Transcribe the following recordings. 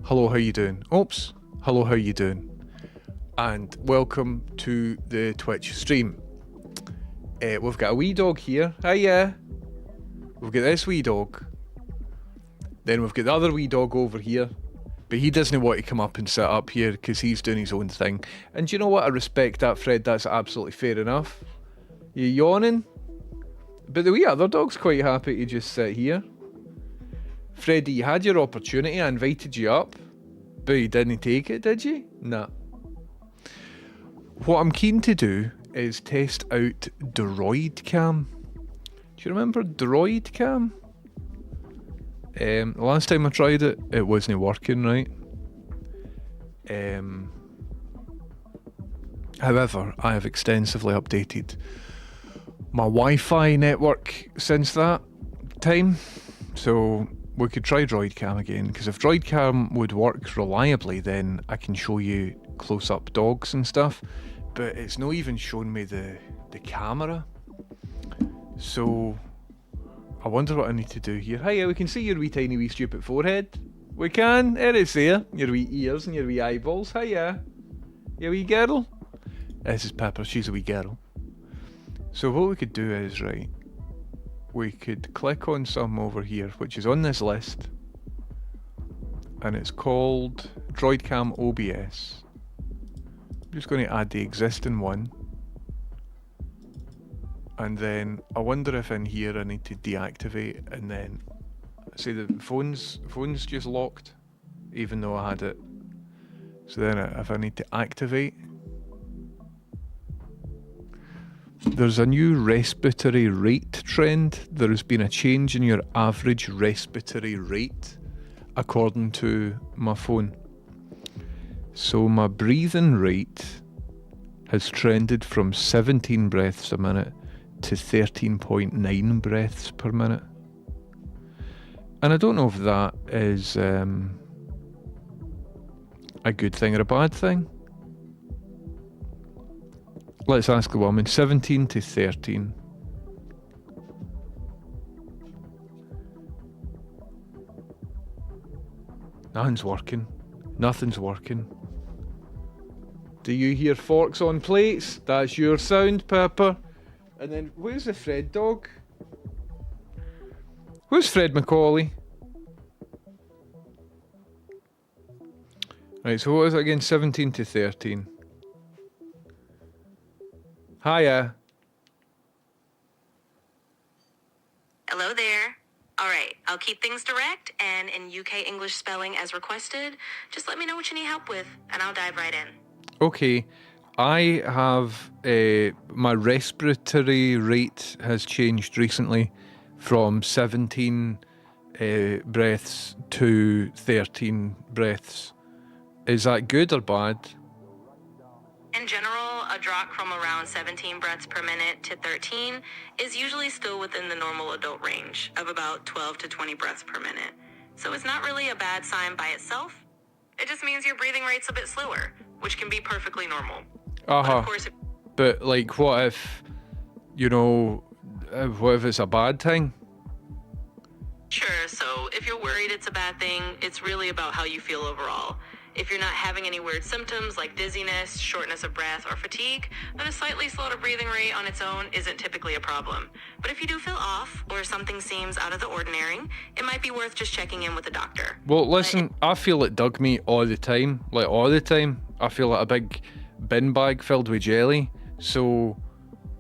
Hello, how you doing? Oops. Hello, how you doing? And welcome to the Twitch stream. We've got a wee dog here. Hiya. We've got this wee dog. Then we've got the other wee dog over here. But he doesn't want to come up and sit up here because he's doing his own thing. And do you know what? I respect that, Fred. That's absolutely fair enough. You yawning? But the wee other dog's quite happy to just sit here. Freddie, you had your opportunity. I invited you up. But you didn't take it, did you? Nah. What I'm keen to do is test out Droid Cam. Do you remember Droid Cam? The last time I tried it, it wasn't working right. However, I have extensively updated my Wi-Fi network since that time. So we could try Droid Cam again, because if Droid Cam would work reliably, then I can show you close-up dogs and stuff. But it's not even showing me the camera. So I wonder what I need to do here. Hiya, we can see your wee tiny wee stupid forehead. We can, it is there. Your wee ears and your wee eyeballs. Hiya. You wee girl. This is Pepper, she's a wee girl. So what we could do is, right, we could click on some over here, which is on this list. And it's called Droid Cam OBS. I'm just going to add the existing one. And then I wonder if in here I need to deactivate, and then see the phone's just locked, even though I had it. So then if I need to activate, there's a new respiratory rate trend. There has been a change in your average respiratory rate according to my phone. So my breathing rate has trended from 17 breaths a minute to 13.9 breaths per minute. And I don't know if that is a good thing or a bad thing. Let's ask the woman. 17 to 13. Nothing's working. Nothing's working. Do you hear forks on plates? That's your sound, Pepper. And then, where's the Fred dog? Where's Fred Macaulay? Right, so what was it again? 17 to 13. Hiya. Hello there. Alright, I'll keep things direct and in UK English spelling as requested. Just let me know what you need help with, and I'll dive right in. Okay, I have my respiratory rate has changed recently from 17 breaths to 13 breaths. Is that good or bad? In general, a drop from around 17 breaths per minute to 13 is usually still within the normal adult range of about 12 to 20 breaths per minute. So it's not really a bad sign by itself. It just means your breathing rate's a bit slower, which can be perfectly normal. But of course, But like, what if, what if it's a bad thing? Sure, so if you're worried it's a bad thing, it's really about how you feel overall. If you're not having any weird symptoms like dizziness, shortness of breath, or fatigue, then a slightly slower breathing rate on its own isn't typically a problem. But if you do feel off, or something seems out of the ordinary, it might be worth just checking in with a doctor. Well, listen, I feel it dug me all the time. Like, all the time. I feel like a big bin bag filled with jelly. So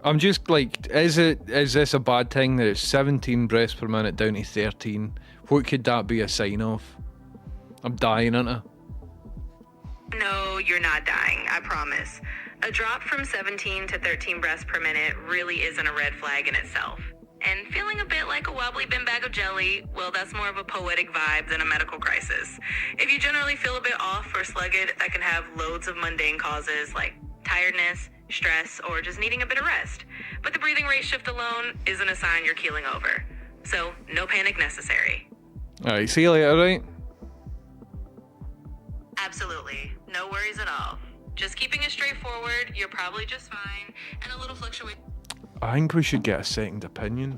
I'm just like, is this a bad thing that it's 17 breaths per minute down to 13? What could that be a sign of? I'm dying, aren't I? No, you're not dying, I promise. A drop from 17 to 13 breaths per minute really isn't a red flag in itself. And feeling a bit like a wobbly bin bag of jelly, well, that's more of a poetic vibe than a medical crisis. If you generally feel a bit off or slugged, that can have loads of mundane causes like tiredness, stress, or just needing a bit of rest. But the breathing rate shift alone isn't a sign you're keeling over. So, no panic necessary. Alright, see you later, right? Absolutely. No worries at all. Just keeping it straightforward, you're probably just fine, and a little fluctuation. I think we should get a second opinion.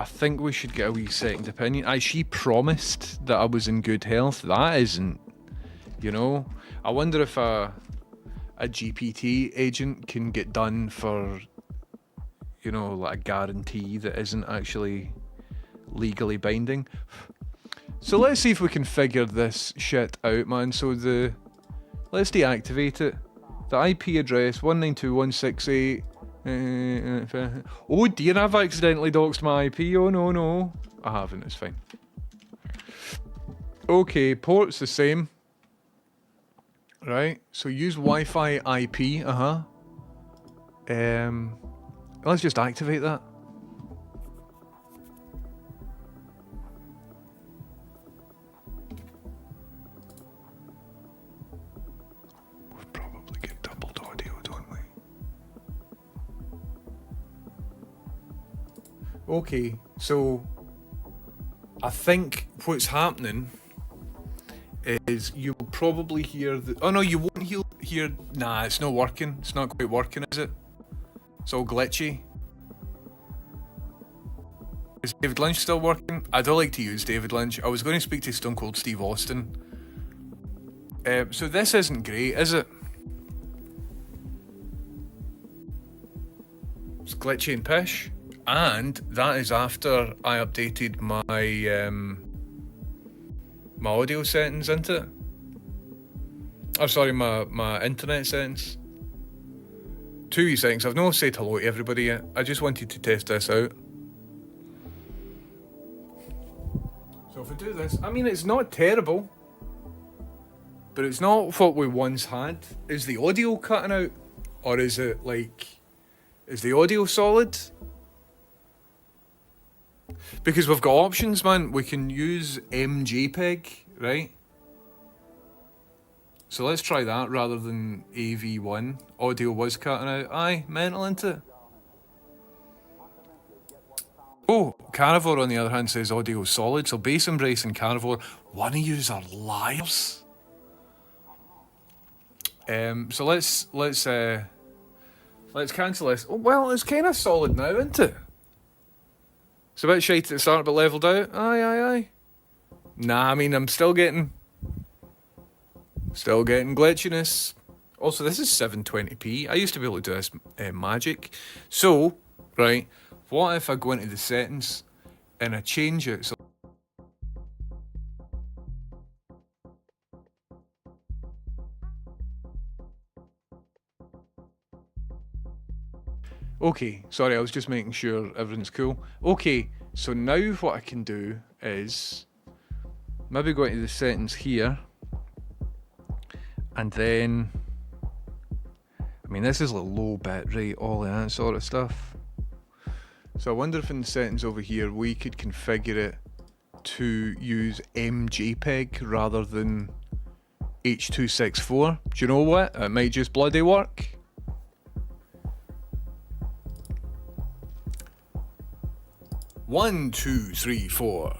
I think we should get a wee second opinion. She promised that I was in good health. That isn't, you know. I wonder if a GPT agent can get done for, you know, like a guarantee that isn't actually legally binding. So let's see if we can figure this shit out, man. So let's deactivate it. The IP address 192.168. Oh dear, I've accidentally doxed my IP. Oh no. I haven't, it's fine. Okay, port's the same. Right, so use Wi-Fi IP, let's just activate that. We probably get doubled audio, don't we? Okay, so I think what's happening is you'll probably hear the... Oh no, you won't hear... Nah, it's not working. It's not quite working, is it? It's all glitchy. Is David Lynch still working? I don't like to use David Lynch. I was going to speak to Stone Cold Steve Austin. So this isn't great, is it? It's glitchy and pish. And that is after I updated my my audio settings, isn't it? Oh, sorry, my internet settings. 2 wee settings. I've not said hello to everybody yet. I just wanted to test this out. So if I do this, I mean, it's not terrible, but it's not what we once had. Is the audio cutting out? Or is it like, is the audio solid? Because we've got options, man. We can use MJPEG, right? So let's try that rather than AV1. Audio was cutting out. Aye, mental, into it. Oh, Carnivore on the other hand says audio solid. So Bass Embrace and Carnivore, one of yous are liars. So let's cancel this. Oh, well, it's kind of solid now, isn't it? It's a bit shite at the start, but levelled out. Aye. Nah, I mean, I'm still getting glitchiness. Also, this is 720p. I used to be able to do this magic. So, right, what if I go into the settings and I change it? So okay, sorry, I was just making sure everything's cool. Okay, so now what I can do is maybe go into the settings here, and then, I mean, this is like low bit rate, all of that sort of stuff. So I wonder if in the settings over here we could configure it to use MJPEG rather than H.264. Do you know what? It might just bloody work. One, two, three, four.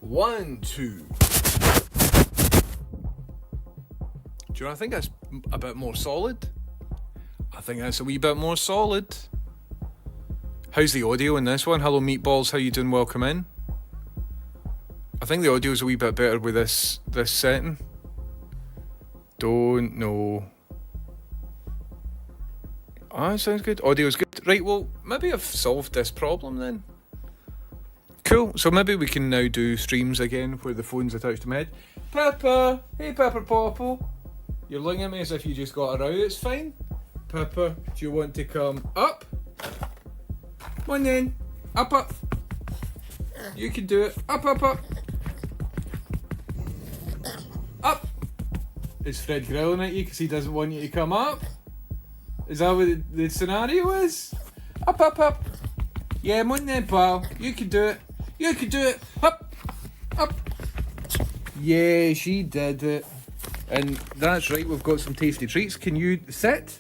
1, 2. Do you know, I think that's a bit more solid. I think that's a wee bit more solid. How's the audio in this one? Hello Meatballs, how you doing? Welcome in. I think the audio's a wee bit better with this setting. Don't know. Ah, sounds good. Audio's good. Right, well, maybe I've solved this problem then. Cool, so maybe we can now do streams again where the phone's attached to my head. Pepper! Hey Pepper Popple! You're looking at me as if you just got a row, it's fine. Pepper, do you want to come up? Come on then. Up. You can do it. Up. Up. Is Fred growling at you because he doesn't want you to come up? Is that what the scenario is? Up. Yeah, come on then, pal. You can do it. Up. Yeah, she did it. And that's right, we've got some tasty treats. Can you sit?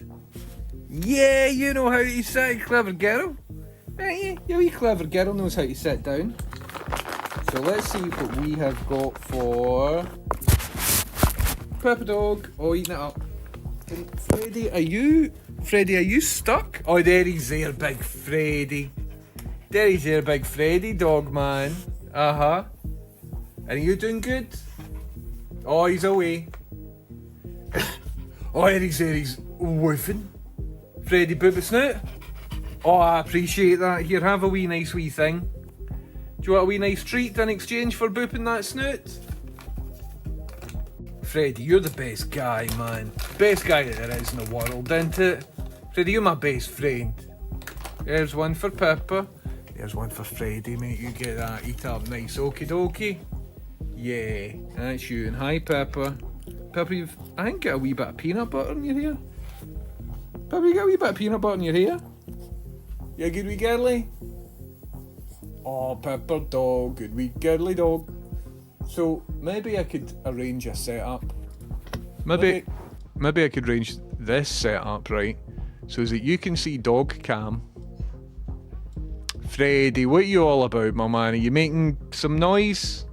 Yeah, you know how to sit, clever girl. Your wee clever girl knows how to sit down. So let's see what we have got for Pepper Dog. Oh, eating it up. And Freddy, are you stuck? Oh, there he's there, big Freddy. There he's your big Freddy dog, man. Uh-huh. And are you doing good? Oh, he's away. Oh, he's there, he's woofing. Freddy Boop Snoot. Oh, I appreciate that. Here, have a wee nice wee thing. Do you want a wee nice treat in exchange for booping that snoot? Freddy, you're the best guy, man. Best guy that there is in the world, isn't it? Freddy, you're my best friend. There's one for Pepper. There's one for Freddy, mate. You get that. Eat up nice. Okie dokie. Yeah, that's you. And hi, Pepper. Pepper, you've, I think, got a wee bit of peanut butter in your hair. Pepper, you got a wee bit of peanut butter in your hair? You a good wee girly? Oh, Pepper dog. Good wee girly dog. So, maybe I could arrange a setup. Maybe I could arrange this setup, right? So that you can see dog cam. Freddy, what are you all about, my man? Are you making some noise?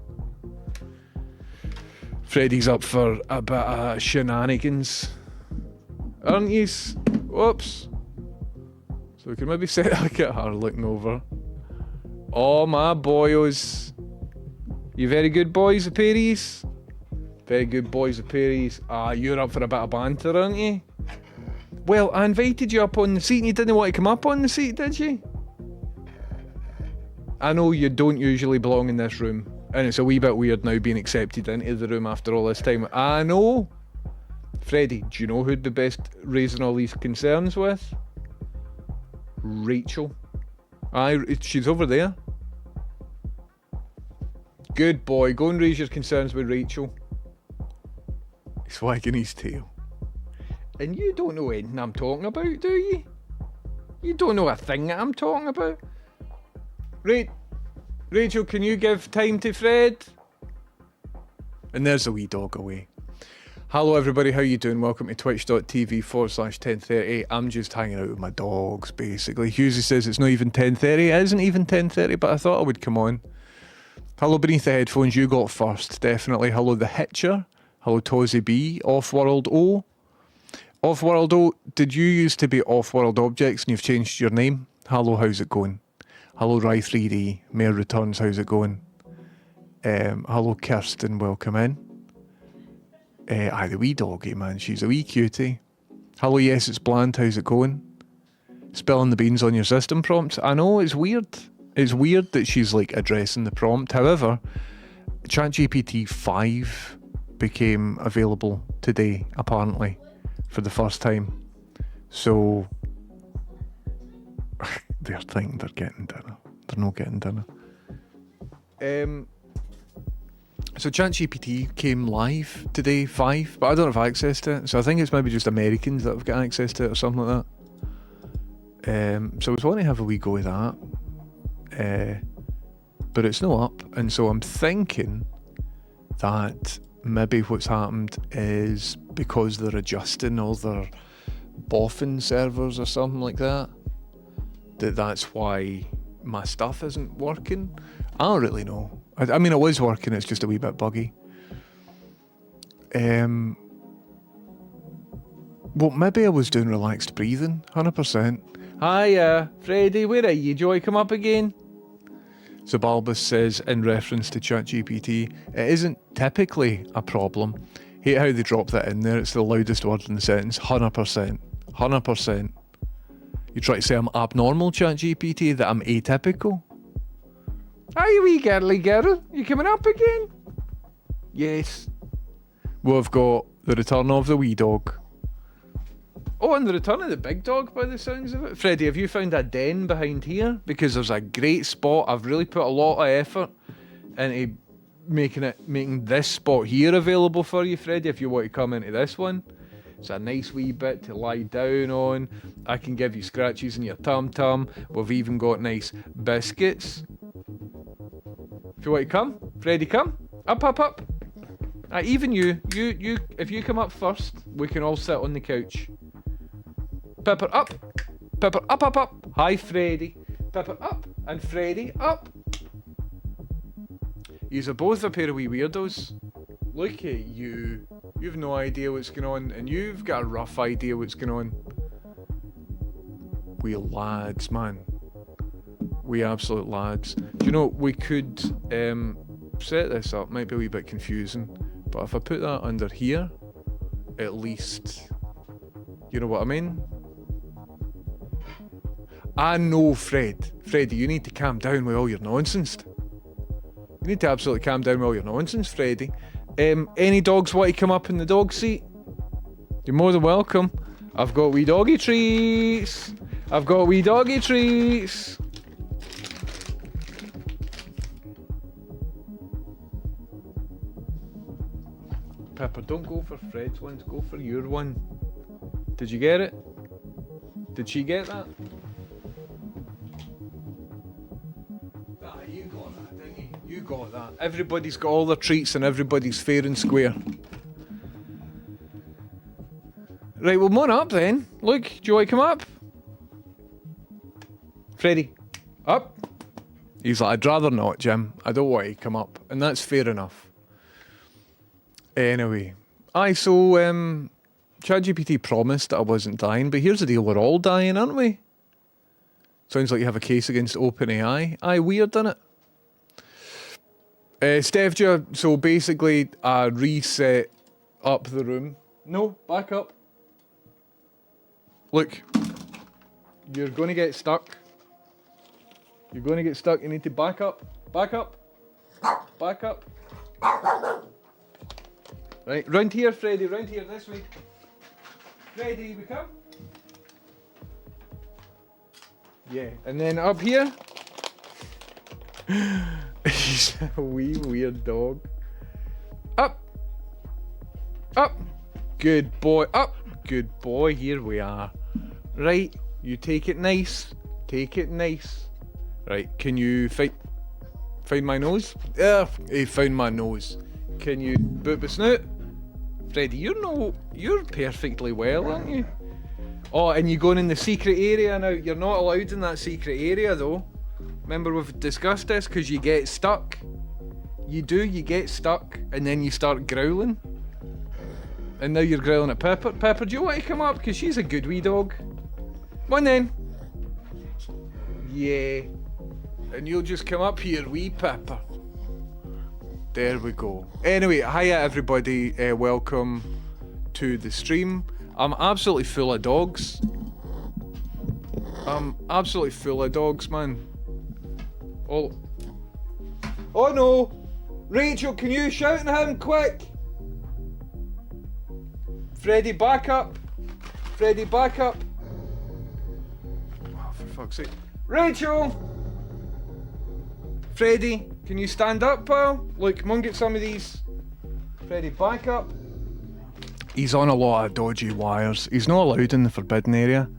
Freddy's up for a bit of shenanigans. Aren't you? Whoops. So we can maybe set look at her looking over. Oh, my boyos. You very good boys, the Perrys? Very good boys, the Perrys. Ah, you're up for a bit of banter, aren't you? Well, I invited you up on the seat and you didn't want to come up on the seat, did you? I know you don't usually belong in this room, and it's a wee bit weird now being accepted into the room after all this time. I know. Freddy, do you know who'd be best raising all these concerns with? Rachel. Aye, she's over there. Good boy, go and raise your concerns with Rachel. He's wagging his tail. And you don't know anything I'm talking about, do you? You don't know a thing that I'm talking about. Rachel, can you give time to Fred? And there's the wee dog away. Hello everybody, how you doing? Welcome to twitch.tv/1030. I'm just hanging out with my dogs, basically. Husey says it's not even 10:30. It isn't even 10:30, but I thought I would come on. Hello Beneath the Headphones, you got first, definitely. Hello The Hitcher. Hello Tozzy B. Offworld O. Offworld O, did you used to be Offworld Objects and you've changed your name? Hello, how's it going? Hello Rye3D. Mayor Returns, how's it going? Hello Kirsten, welcome in. Aye, the wee doggy, man. She's a wee cutie. Hello, yes, it's Bland. How's it going? Spilling the beans on your system prompts. I know, it's weird. It's weird that she's, like, addressing the prompt. However, ChatGPT 5 became available today, apparently, for the first time. So, they're thinking they're getting dinner. They're not getting dinner. So ChatGPT came live today, 5, but I don't have access to it. So I think it's maybe just Americans that have got access to it or something like that. So I was wanting to have a wee go with that. But it's not up. And so I'm thinking that maybe what's happened is because they're adjusting all their boffin servers or something like that, that's why my stuff isn't working. I don't really know. I mean, it was working, it's just a wee bit buggy. Well, maybe I was doing relaxed breathing, 100%. Hiya, Freddy, where are you? Do you want to come up again? So Balbus says, in reference to ChatGPT, it isn't typically a problem. Hate how they drop that in there, it's the loudest word in the sentence, 100%. 100%. You try to say I'm abnormal, ChatGPT, that I'm atypical? Hi, wee girly girl. You coming up again? Yes. We've got the return of the wee dog. Oh, and the return of the big dog, by the sounds of it. Freddy, have you found a den behind here? Because there's a great spot. I've really put a lot of effort into making this spot here available for you, Freddy, if you want to come into this one. It's a nice wee bit to lie down on. I can give you scratches in your tum-tum. We've even got nice biscuits. If you want to come, Freddy, come. Up, up, up. Even you, if you come up first, we can all sit on the couch. Pepper, up. Pepper, up, up, up. Hi, Freddy. Pepper, up. And Freddy, up. Yous are both a pair of wee weirdos. Look at you. You've no idea what's going on, and you've got a rough idea what's going on. We lads, man. We absolute lads. Do you know, we could set this up, might be a wee bit confusing, but if I put that under here, at least, you know what I mean? I know, Freddie, you need to calm down with all your nonsense. You need to absolutely calm down with all your nonsense, Freddie. Any dogs want to come up in the dog seat? You're more than welcome. I've got wee doggy treats. I've got wee doggy treats. Pepper, don't go for Fred's ones, go for your one. Did you get it? Did she get that? Ah, you got that, didn't you? You got that. Everybody's got all their treats and everybody's fair and square. Right, well, come on up then. Look, do you want to come up? Freddie, up. He's like, I'd rather not, Jim. I don't want to come up. And that's fair enough. Anyway. So, ChatGPT promised that I wasn't dying, but here's the deal, we're all dying, aren't we? Sounds like you have a case against OpenAI. Aye, weird, doesn't it? Steph, so basically, I reset up the room. No, back up. Look, you're going to get stuck. You're going to get stuck. You need to back up. Back up. Back up. Right, round here, Freddie. Round here, this way. Freddie, we come. Yeah, and then up here. He's a wee weird dog. Up. Up. Good boy. Up. Good boy. Here we are. Right, you take it nice. Take it nice. Right, can you find my nose? He found my nose. Can you boot the snout? Freddie, you're perfectly well, aren't you? Oh, and you're going in the secret area now. You're not allowed in that secret area though. Remember we've discussed this because you get stuck. You get stuck and then you start growling. And now you're growling at Pepper. Pepper, do you want to come up? Because she's a good wee dog. Come on then. Yeah. And you'll just come up here, wee Pepper. There we go. Anyway, hiya everybody. Welcome to the stream. I'm absolutely full of dogs. I'm absolutely full of dogs, man. Oh no! Rachel, can you shout at him quick? Freddie, back up. Freddie, back up. Oh, for fuck's sake. Rachel! Freddie, can you stand up, pal? Look, come on, get some of these. Freddie, back up. He's on a lot of dodgy wires. He's not allowed in the forbidden area.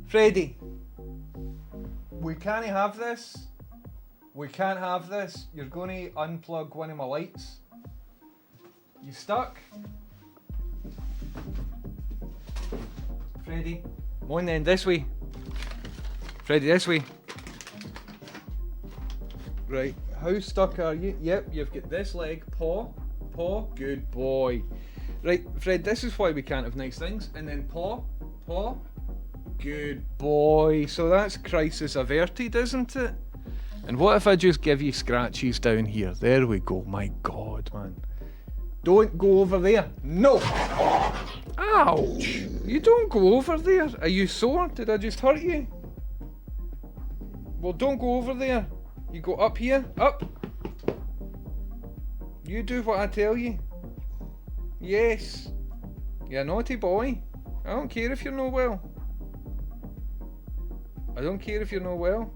Freddie, we can't have this. We can't have this. You're going to unplug one of my lights. You stuck? Freddie, come on then, this way. Freddie, this way. Right, how stuck are you? Yep, you've got this leg, paw, good boy. Right, Fred, this is why we can't have nice things. And then paw, good boy. So that's crisis averted, isn't it? And what if I just give you scratches down here? There we go, my God, man. Don't go over there. No! Ouch! You don't go over there. Are you sore? Did I just hurt you? Well, don't go over there. You go up here. Up. You do what I tell you. Yes. You're a naughty boy. I don't care if you're not well. I don't care if you're not well.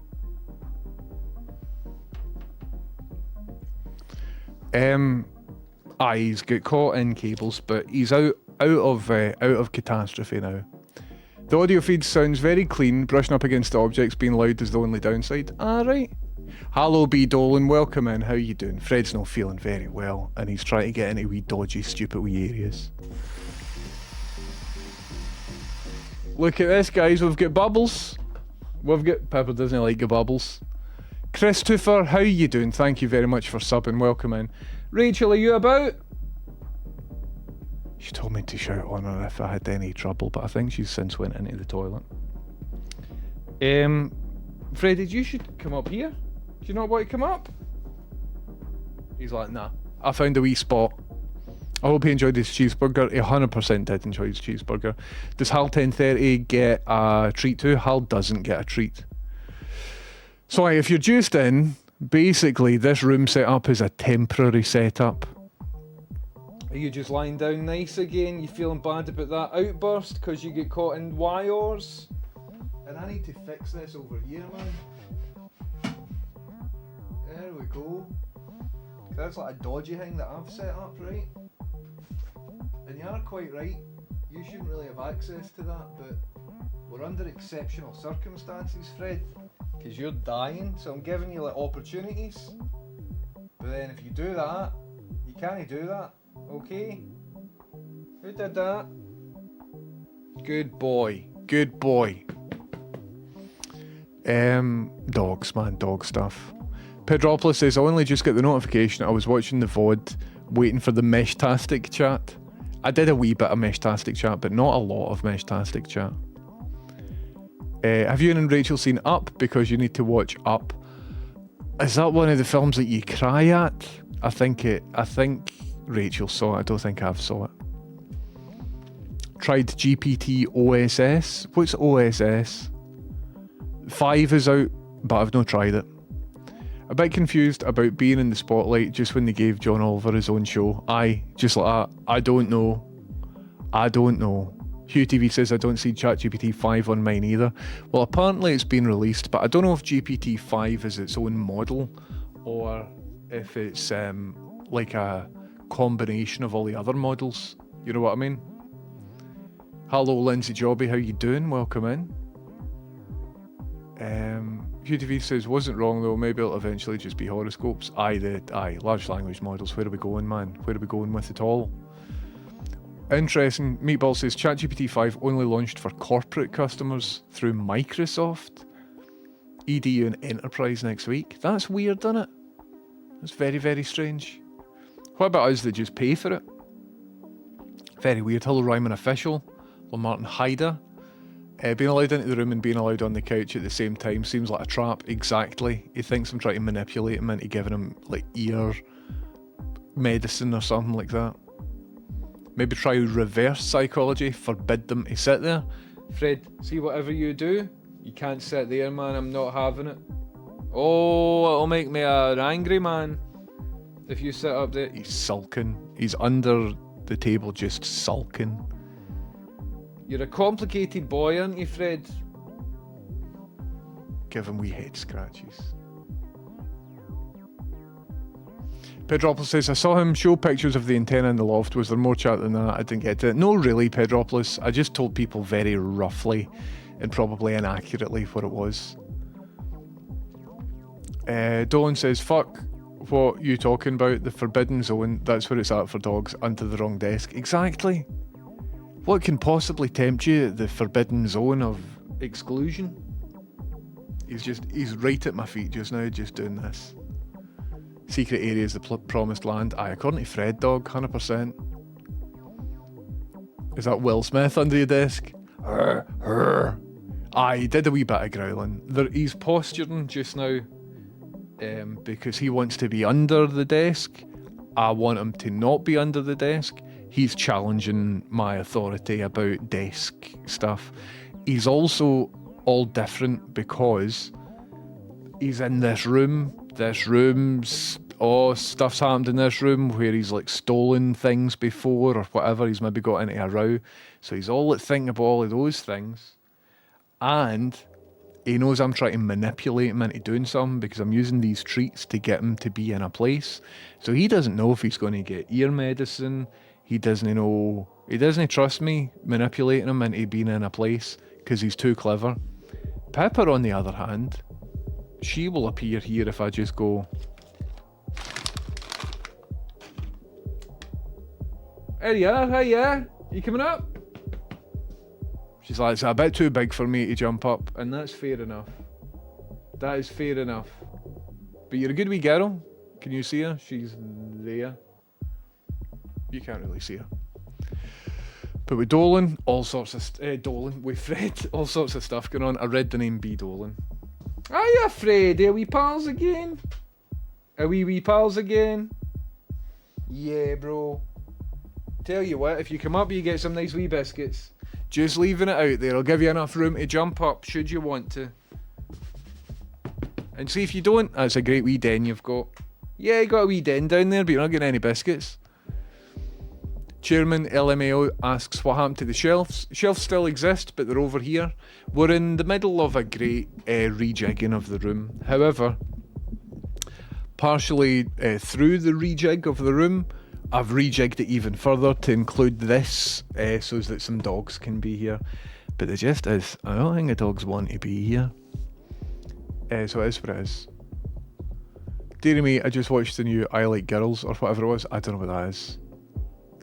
He's got caught in cables, but he's out of catastrophe now. The audio feed sounds very clean. Brushing up against the objects being loud is the only downside. Right. Hello, B. Dolan. Welcome in. How you doing? Fred's not feeling very well, and he's trying to get into wee dodgy, stupid wee areas. Look at this, guys. We've got bubbles. Pepper doesn't like the bubbles. Christopher, how you doing? Thank you very much for subbing. Welcome in. Rachel, are you about? She told me to shout on her if I had any trouble, but I think she's since went into the toilet. Freddie, you should come up here. Do you not want to come up? He's like, nah. I found a wee spot. I hope he enjoyed his cheeseburger. He 100% did enjoy his cheeseburger. Does Hal 1030 get a treat too? Hal doesn't get a treat. So if you're juiced in, basically this room setup is a temporary setup. Are you just lying down nice again? You feeling bad about that outburst because you get caught in wires? And I need to fix this over here, man. There we go. That's like a dodgy thing that I've set up, right? And you are quite right. You shouldn't really have access to that, but we're under exceptional circumstances, Fred. Because you're dying, so I'm giving you like opportunities. But then if you do that, you can't do that. Okay? Who did that? Good boy. Good boy. Dogs, man. Dog stuff. Pedropolis says, I only just got the notification. I was watching the VOD, waiting for the Meshtastic chat. I did a wee bit of Meshtastic chat, but not a lot of Meshtastic chat. Have you and Rachel seen Up? Because you need to watch Up. Is that one of the films that you cry at? I think Rachel saw it. I don't think I've saw it. Tried GPT OSS. What's OSS? 5 is out, but I've not tried it. A bit confused about being in the spotlight just when they gave John Oliver his own show. Aye, just like that. I don't know. Hugh TV says, I don't see ChatGPT 5 on mine either. Well, apparently it's been released, but I don't know if GPT 5 is its own model or if it's like a combination of all the other models. You know what I mean? Hello, Lindsay Jobby, how you doing? Welcome in. Hugh TV says, wasn't wrong though, maybe it'll eventually just be horoscopes. Aye, large language models, where are we going, man? Where are we going with it all? Interesting. Meatball says, ChatGPT 5 only launched for corporate customers through Microsoft. EDU and Enterprise next week. That's weird, isn't it? That's very, very strange. What about us that just pay for it? Very weird. Hello, Ryman Official. Hello, Martin Hyder. Being allowed into the room and being allowed on the couch at the same time seems like a trap. Exactly. He thinks I'm trying to manipulate him into giving him like ear medicine or something like that. Maybe try reverse psychology. Forbid them to sit there. Fred, see, whatever you do, you can't sit there, man. I'm not having it. Oh, it'll make me an angry man if you sit up there. He's sulking. He's under the table just sulking. You're a complicated boy, aren't you, Fred? Give him wee head scratches. Pedropolis says, I saw him show pictures of the antenna in the loft. Was there more chat than that? I didn't get to it. No, really, Pedropolis. I just told people very roughly and probably inaccurately what it was. Dolan says, fuck what you talking about. The forbidden zone, that's where it's at for dogs. Under the wrong desk. Exactly. What can possibly tempt you at the forbidden zone of exclusion? He's right at my feet just now, just doing this. Secret areas, the promised land. Aye, according to Fred Dog, 100%. Is that Will Smith under your desk? Aye, he did a wee bit of growling. He's posturing just now because he wants to be under the desk. I want him to not be under the desk. He's challenging my authority about desk stuff. He's also all different because he's in this room. Stuff's happened in this room where he's like stolen things before or whatever. He's maybe got into a row. So he's all like thinking about all of those things. And he knows I'm trying to manipulate him into doing something because I'm using these treats to get him to be in a place. So he doesn't know if he's going to get ear medicine. He doesn't trust me manipulating him into being in a place because he's too clever. Pepper, on the other hand, she will appear here if I just go. There you are, hey yeah, you coming up? She's like, it's a bit too big for me to jump up, and that's fair enough. That is fair enough. But you're a good wee girl. Can you see her? She's there. You can't really see her. But with Dolan, all sorts of with Fred, all sorts of stuff going on. I read the name B. Dolan. Are you afraid? Are we pals again? Are we wee pals again? Yeah, bro. Tell you what, if you come up, you get some nice wee biscuits. Just leaving it out there. I'll give you enough room to jump up should you want to. And see if you don't, that's a great wee den you've got. Yeah, you got a wee den down there, but you're not getting any biscuits. Chairman LMAO asks what happened to the shelves. Shelves still exist, but they're over here. We're in the middle of a great rejigging of the room. However, partially through the rejig of the room, I've rejigged it even further to include this, so that some dogs can be here. But the gist is, I don't think the dogs want to be here. So it is what it is. Dear me, I just watched the new I Like Girls, or whatever it was. I don't know what that is.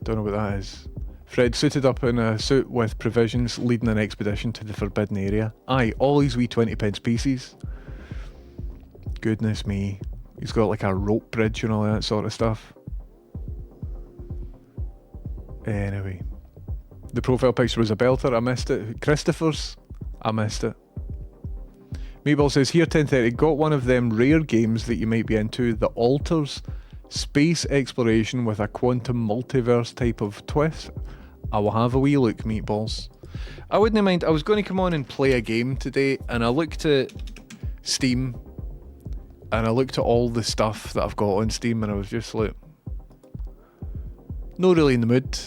Don't know what that is. Fred suited up in a suit with provisions, leading an expedition to the forbidden area. Aye, all these wee 20p pieces. Goodness me. He's got like a rope bridge and all that sort of stuff. Anyway. The profile picture was a belter, I missed it. Christopher's, I missed it. Meatball says, here 10:30, got one of them rare games that you might be into, The Alters. Space exploration with a quantum multiverse type of twist. I will have a wee look, Meatballs. I wouldn't mind, I was going to come on and play a game today, and I looked at Steam, and I looked at all the stuff that I've got on Steam, and I was just like, not really in the mood.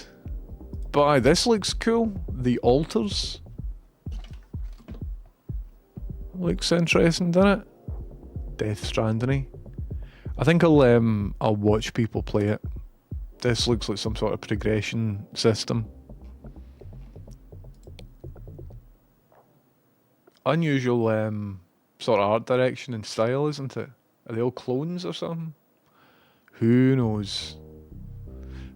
But aye, this looks cool. The Alters. Looks interesting, doesn't it? Death Stranding. I think I'll watch people play it. This looks like some sort of progression system. Unusual sort of art direction and style, isn't it? Are they all clones or something? Who knows?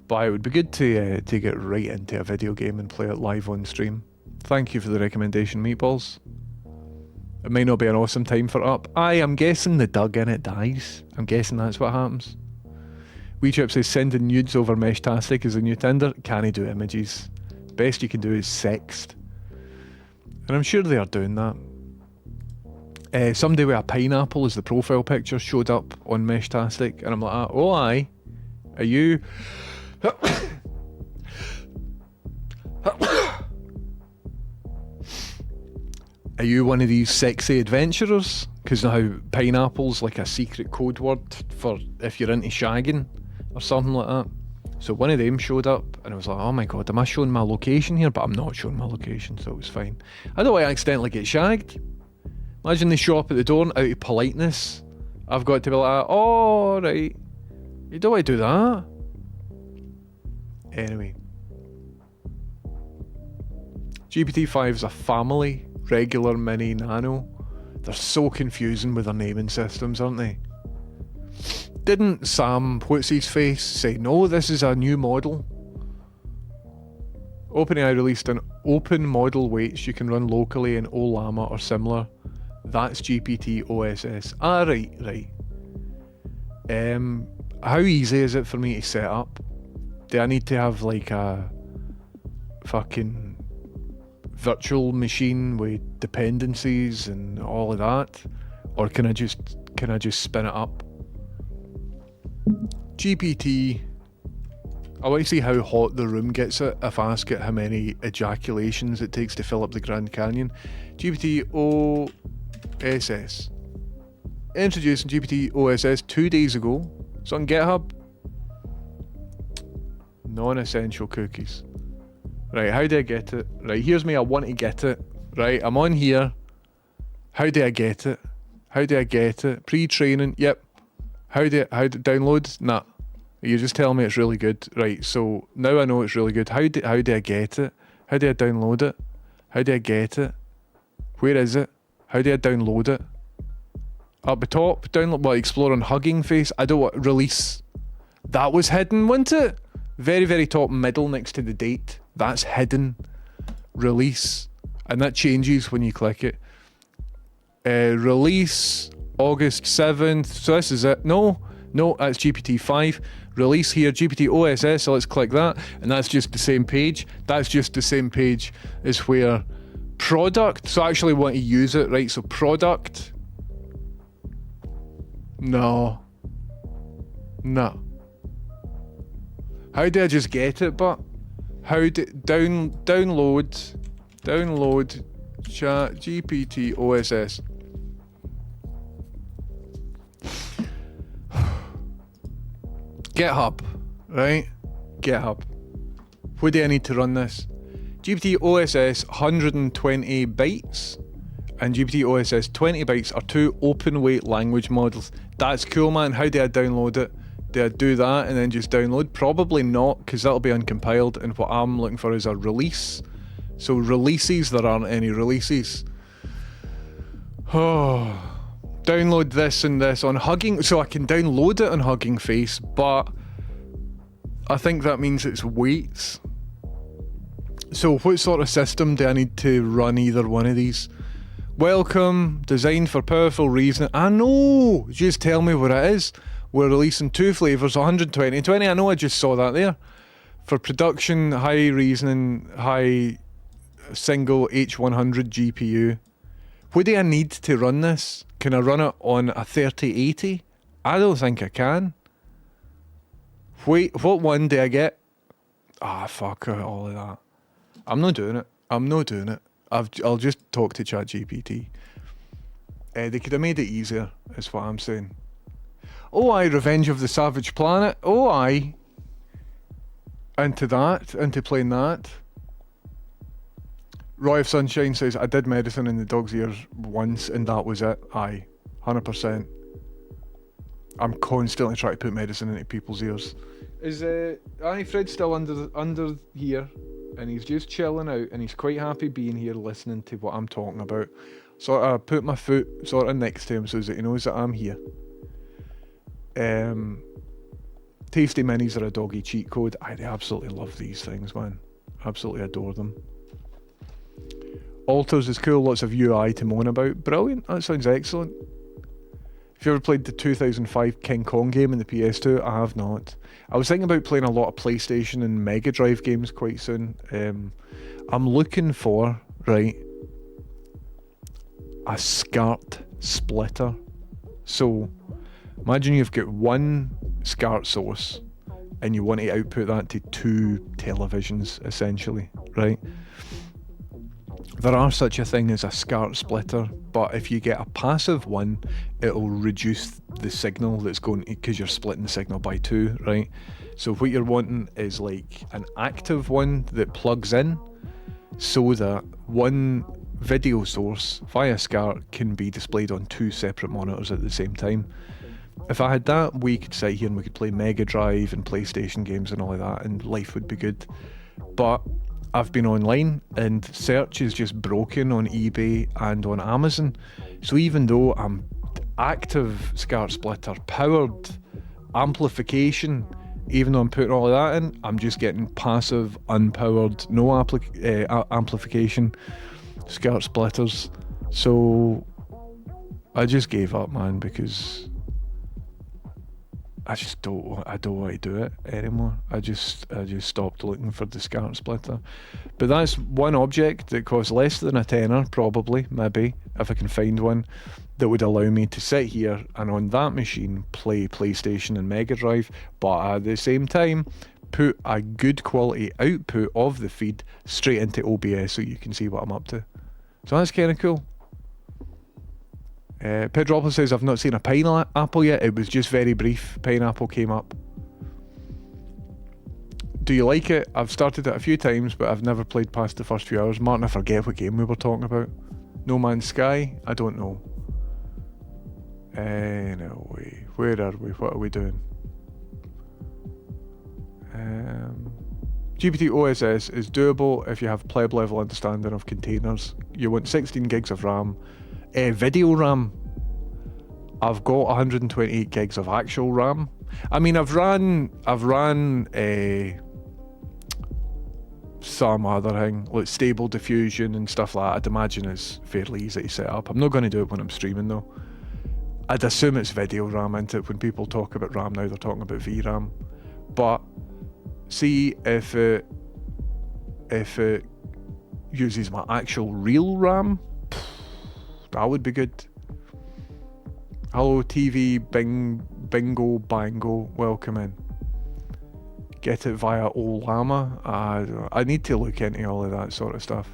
But it would be good to get right into a video game and play it live on stream. Thank you for the recommendation, Meatballs. It may not be an awesome time for up. Aye, I'm guessing the dug in it dies. I'm guessing that's what happens. WeChip says sending nudes over Meshtastic is a new Tinder. Can he do images? Best you can do is sext. And I'm sure they are doing that. Somebody with a pineapple as the profile picture showed up on Meshtastic, and I'm like, oh aye. Are you... Are you one of these sexy adventurers? Because now pineapple's like a secret code word for if you're into shagging or something like that. So one of them showed up and I was like, oh my god, am I showing my location here? But I'm not showing my location, so it was fine. I don't want to accidentally get shagged. Imagine they show up at the door and out of politeness, I've got to be like, oh right, you don't want to do that. Anyway. GPT-5 is a family. Regular, mini, nano. They're so confusing with their naming systems, aren't they? Didn't Sam, what's his face, say, no, this is a new model? OpenAI released an open model weights you can run locally in Ollama or similar. That's GPT OSS. Ah, right. How easy is it for me to set up? Do I need to have like a fucking virtual machine with dependencies and all of that, or can I just spin it up? GPT. I want to see how hot the room gets it if I ask it how many ejaculations it takes to fill up the Grand Canyon. GPT OSS. Introducing GPT OSS 2 days ago. It's on GitHub. Non-essential cookies. Right, how do I get it? Right, here's me, I want to get it. Right, I'm on here. How do I get it? How do I get it? Pre-training, yep. How do download? Nah. You just tell me it's really good. Right, so now I know it's really good. How do I get it? How do I download it? How do I get it? Where is it? How do I download it? Up the top, download, what, explore on Hugging Face? I don't want, release. That was hidden, wasn't it? Very, very top middle next to the date. That's hidden. Release. And that changes when you click it. Release August 7th. So this is it. No, that's GPT-5. Release here, GPT OSS. So let's click that. And that's just the same page. That's just the same page as where product. So I actually want to use it, right? So product. No. How do I just get it, but? How do... Download Chat GPT OSS. GitHub, right? GitHub. What do I need to run this? GPT OSS 120 bytes and GPT OSS 20 bytes are two open weight language models. That's cool, man. How do I download it? Do I do that and then just download? Probably not, because that'll be uncompiled, and what I'm looking for is a release. So releases, there aren't any releases. Oh, download this and this on Hugging, so I can download it on Hugging Face, but I think that means it's weights. So what sort of system do I need to run either one of these? Welcome, designed for powerful reasoning. I know, just tell me what it is. We're releasing two flavours, 120 and 20. I know, I just saw that there. For production, high reasoning, high single H100 GPU. What do I need to run this? Can I run it on a 3080? I don't think I can. Wait, what one do I get? Fuck all of that. I'm not doing it. I'll just talk to ChatGPT. They could have made it easier, is what I'm saying. Oh, aye, Revenge of the Savage Planet. Oh, aye. Into playing that. Roy of Sunshine says, I did medicine in the dog's ears once and that was it. Aye, 100%. I'm constantly trying to put medicine into people's ears. Is Fred's still under here, and he's just chilling out, and he's quite happy being here listening to what I'm talking about. So I put my foot sort of next to him so that he knows that I'm here. Tasty Minis are a doggy cheat code. I absolutely love these things, man. Absolutely adore them. Alters is cool, lots of UI to moan about. Brilliant, that sounds excellent. Have you ever played the 2005 King Kong game in the PS2? I have not. I was thinking about playing a lot of PlayStation and Mega Drive games quite soon. I'm looking for, right, a SCART splitter. So, imagine you've got one SCART source and you want to output that to two televisions, essentially, right? There are such a thing as a SCART splitter, but if you get a passive one, it'll reduce the signal that's going, because you're splitting the signal by two, right? So what you're wanting is like an active one that plugs in so that one video source via SCART can be displayed on two separate monitors at the same time. If I had that, we could sit here and we could play Mega Drive and PlayStation games and all of that, and life would be good. But I've been online and search is just broken on eBay and on Amazon. So even though I'm active SCART splitter, powered amplification, even though I'm putting all of that in, I'm just getting passive, unpowered, no amplification SCART splitters. So I just gave up, man, because I don't want to do it anymore. I just stopped looking for the SCART splitter. But that's one object that costs less than a tenner, probably, maybe, if I can find one, that would allow me to sit here and on that machine play PlayStation and Mega Drive, but at the same time put a good quality output of the feed straight into OBS so you can see what I'm up to. So that's kind of cool. Pedropolis says, I've not seen a pineapple yet. It was just very brief. Pineapple came up. Do you like it? I've started it a few times, but I've never played past the first few hours. Martin, I forget what game we were talking about. No Man's Sky? I don't know. Anyway, where are we? What are we doing? GPT OSS is doable if you have pleb level understanding of containers. You want 16 gigs of RAM. Video RAM. I've got 128 gigs of actual RAM. I mean, I've ran some other thing, like Stable Diffusion and stuff like that. I'd imagine it's fairly easy to set up. I'm not going to do it when I'm streaming though. I'd assume it's video RAM, isn't it? When people talk about RAM now, they're talking about VRAM. But see if it uses my actual real RAM, that would be good. Hello TV Bingo Bango, welcome in. Get it via Olama. I need to look into all of that sort of stuff.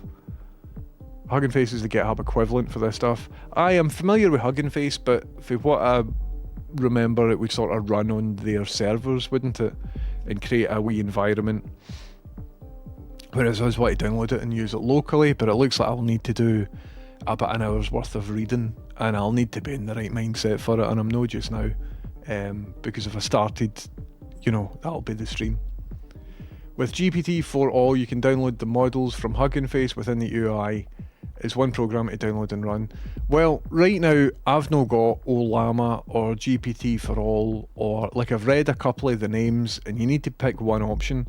Hugging Face is the GitHub equivalent for this stuff. I am familiar with Hugging Face, but for what I remember, it would sort of run on their servers, wouldn't it? And create a wee environment. Whereas I just want to download it and use it locally, but it looks like I'll need to do about an hour's worth of reading, and I'll need to be in the right mindset for it, and I'm not just now. Because if I started, you know, that'll be the stream. With GPT-4All, you can download the models from Hugging Face within the UI. It's one program to download and run. Well, right now, I've not got Olama or GPT-4All, or like I've read a couple of the names, and you need to pick one option.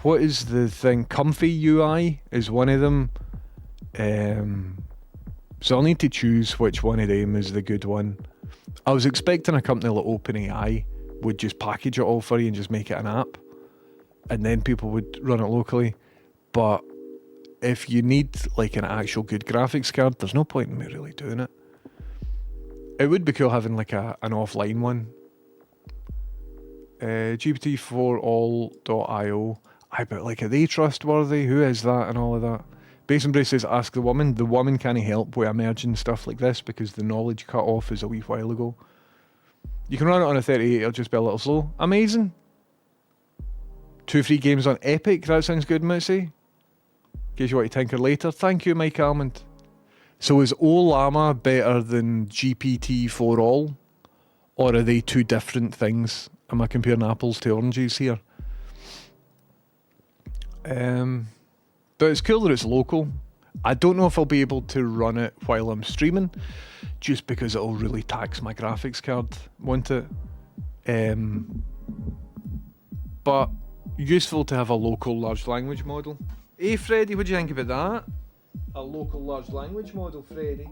What is the thing? Comfy UI is one of them. So I'll need to choose which one of them is the good one. I was expecting a company like OpenAI would just package it all for you and just make it an app, and then people would run it locally. But if you need like an actual good graphics card, there's no point in me really doing it. It would be cool having like an offline one. GPT-4all.io. But like, are they trustworthy? Who is that and all of that? Base Embrace says, ask the woman. The woman can't help with emerging stuff like this because the knowledge cut off is a wee while ago. You can run it on a 38, it'll just be a little slow. Amazing. 2 free games on Epic, that sounds good, Mitzi. In case you want to tinker later. Thank you, Mike Almond. So is Olama better than GPT-4All? Or are they two different things? Am I comparing apples to oranges here? But it's cool that it's local. I don't know if I'll be able to run it while I'm streaming, just because it'll really tax my graphics card, won't it? But useful to have a local large language model. Hey Freddie, what do you think about that? A local large language model, Freddie.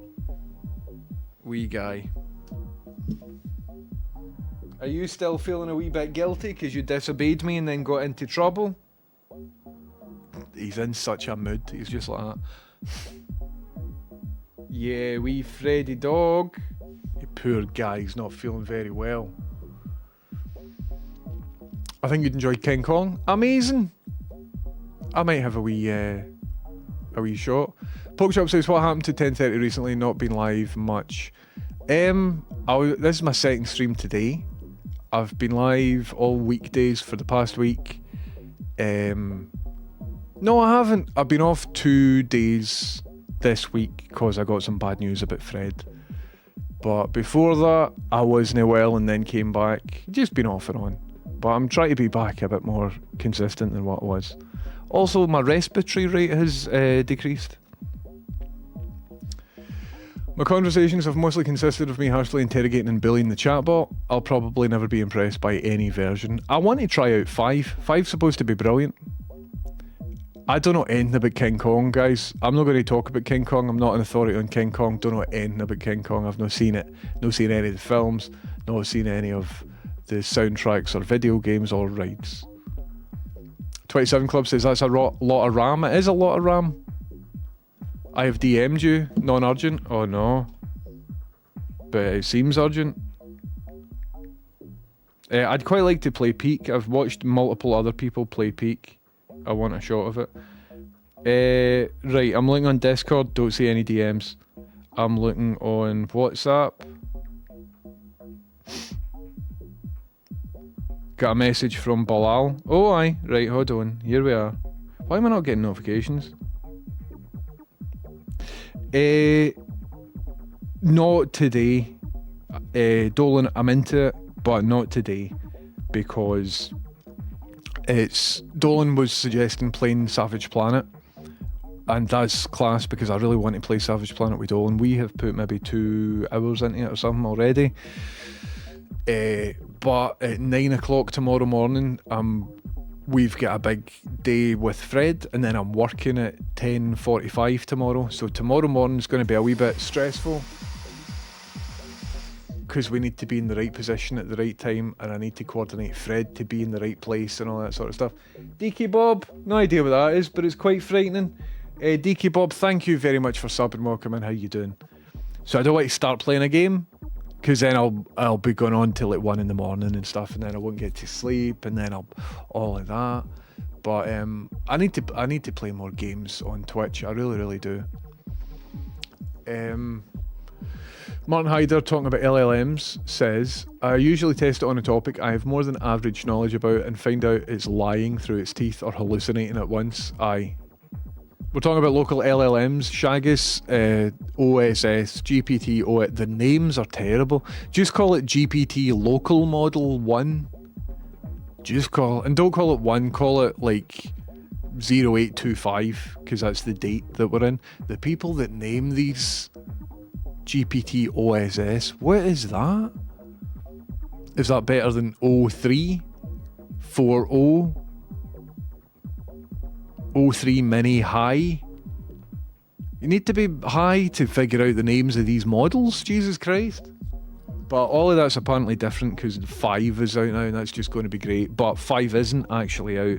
Wee guy. Are you still feeling a wee bit guilty because you disobeyed me and then got into trouble? He's in such a mood, he's just like that. Yeah, wee Freddy dog. You poor guy, he's not feeling very well. I think you'd enjoy King Kong. Amazing. I might have a wee shot. Pokeshop says, what happened to 10:30 recently? Not been live much. This is my second stream today. I've been live all weekdays for the past week. No, I haven't. I've been off 2 days this week because I got some bad news about Fred. But before that, I wasn't well and then came back. Just been off and on. But I'm trying to be back a bit more consistent than what I was. Also, my respiratory rate has decreased. My conversations have mostly consisted of me harshly interrogating and bullying the chatbot. I'll probably never be impressed by any version. I want to try out 5. 5's supposed to be brilliant. I don't know anything about King Kong, guys. I'm not going to talk about King Kong. I'm not an authority on King Kong. Don't know anything about King Kong. I've not seen it. Not seen any of the films. Not seen any of the soundtracks or video games or rides. 27 Club says that's a lot of RAM. It is a lot of RAM. I have DM'd you. Non-urgent. Oh no. But it seems urgent. I'd quite like to play Peak. I've watched multiple other people play Peak. I want a shot of it. Right, I'm looking on Discord. Don't see any DMs. I'm looking on WhatsApp. Got a message from Bilal. Oh aye, right, hold on. Here we are. Why am I not getting notifications? Not today. Dolan, I'm into it, but not today. Because Dolan was suggesting playing Savage Planet. And that's class because I really want to play Savage Planet with Dolan. We have put maybe 2 hours into it or something already. But at 9 o'clock tomorrow morning, we've got a big day with Fred, and then I'm working at 10:45 tomorrow. So tomorrow morning's going to be a wee bit stressful because we need to be in the right position at the right time, and I need to coordinate Fred to be in the right place and all that sort of stuff. DK Bob, no idea what that is, but it's quite frightening. DK Bob, thank you very much for subbing. Welcome in. How you doing? So I don't want to start playing a game Because then I'll be going on till like 1 in the morning and stuff, and then I won't get to sleep, and then I'll all of that. But I need to play more games on Twitch. I really do. Martin Hyder, talking about LLMs, says, I usually test it on a topic I have more than average knowledge about and find out it's lying through its teeth or hallucinating at once. Aye. We're talking about local LLMs, Shagis, OSS, GPT, the names are terrible. Just call it GPT Local Model 1. And don't call it 1, call it like 0825, because that's the date that we're in. The people that name these GPT OSS, what is that? Is that better than 03, 40, 03 Mini High? You need to be high to figure out the names of these models, Jesus Christ. But all of that's apparently different because 5 is out now and that's just going to be great. But 5 isn't actually out,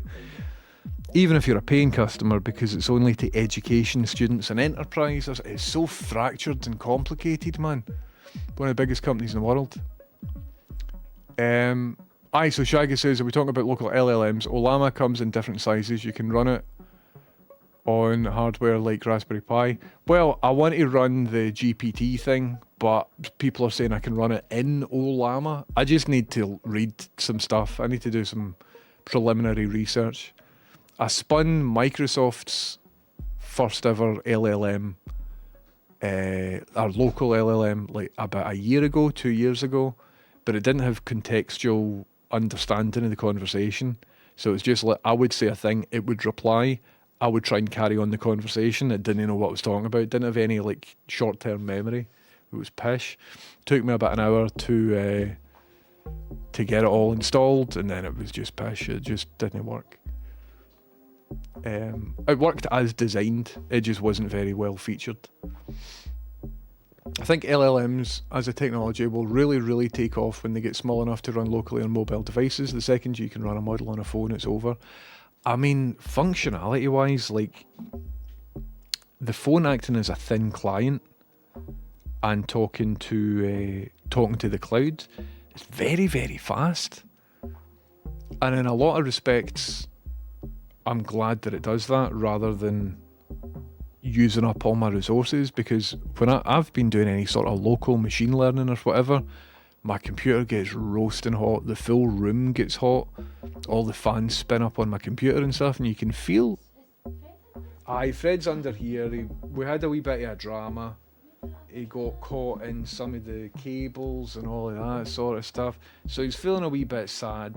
even if you're a paying customer, because it's only to education students and enterprise. It's so fractured and complicated, man. One of the biggest companies in the world. So Shaggy says, are we talking about local LLMs? Ollama comes in different sizes. You can run it on hardware like Raspberry Pi. Well, I want to run the GPT thing, but people are saying I can run it in Ollama. I just need to read some stuff. I need to do some preliminary research. I spun Microsoft's first ever LLM, our local LLM, like about a year ago, 2 years ago, but it didn't have contextual understanding of the conversation. So it's just like, I would say a thing, it would reply, I would try and carry on the conversation. It didn't know what I was talking about. It didn't have any like short-term memory. It was pish. Took me about an hour to get it all installed, and then it was just pish. It just didn't work. It worked as designed. It just wasn't very well featured. I think LLMs as a technology will really take off when they get small enough to run locally on mobile devices. The second you can run a model on a phone, it's over. I mean, functionality wise, like the phone acting as a thin client and talking to the cloud, it's very fast. And in a lot of respects, I'm glad that it does that rather than using up all my resources, because when I've been doing any sort of local machine learning or whatever, my computer gets roasting hot, the full room gets hot, all the fans spin up on my computer and stuff, and you can feel... Aye, Fred's under here. We had a wee bit of a drama. He got caught in some of the cables and all of that sort of stuff, so he's feeling a wee bit sad.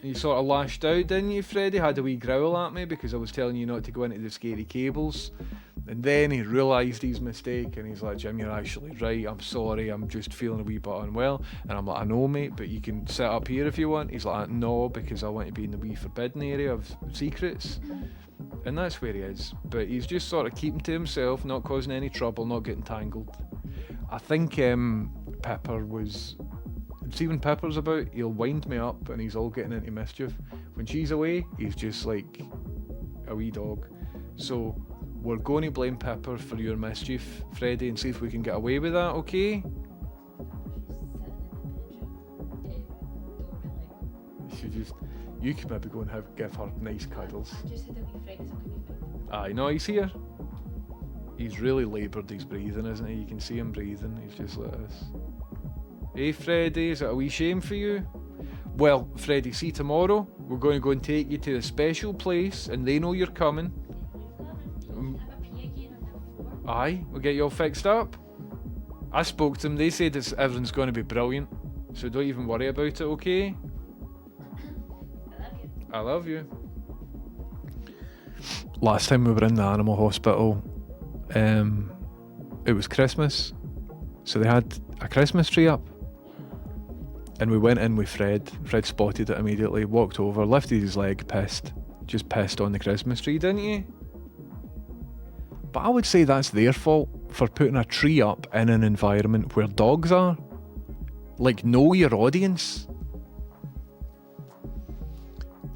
You sort of lashed out, didn't you, Freddie? Had a wee growl at me because I was telling you not to go into the scary cables. And then he realised his mistake and he's like, Jim, you're actually right, I'm sorry, I'm just feeling a wee bit unwell. And I'm like, I know, mate, but you can sit up here if you want. He's like, no, because I want to be in the wee forbidden area of secrets. And that's where he is. But he's just sort of keeping to himself, not causing any trouble, not getting tangled. I think Pepper was... See, when Pepper's about, he'll wind me up and he's all getting into mischief. When she's away, he's just like a wee dog. So we're going to blame Pepper for your mischief, Freddie, and see if we can get away with that, okay? You could maybe go and give her nice cuddles. Aye, no, he's here. He's really laboured his breathing, isn't he? You can see him breathing, he's just like this. Hey Freddie, is it a wee shame for you? Well, Freddie, see tomorrow, we're going to go and take you to a special place and they know you're coming. Aye, we'll get you all fixed up. I spoke to them, they said everything's going to be brilliant, so don't even worry about it, okay? I love you. Last time we were in the animal hospital, it was Christmas, so they had a Christmas tree up. And we went in with Fred. Fred spotted it immediately, walked over, lifted his leg, pissed. Just pissed on the Christmas tree, didn't you? But I would say that's their fault for putting a tree up in an environment where dogs are. Like, know your audience.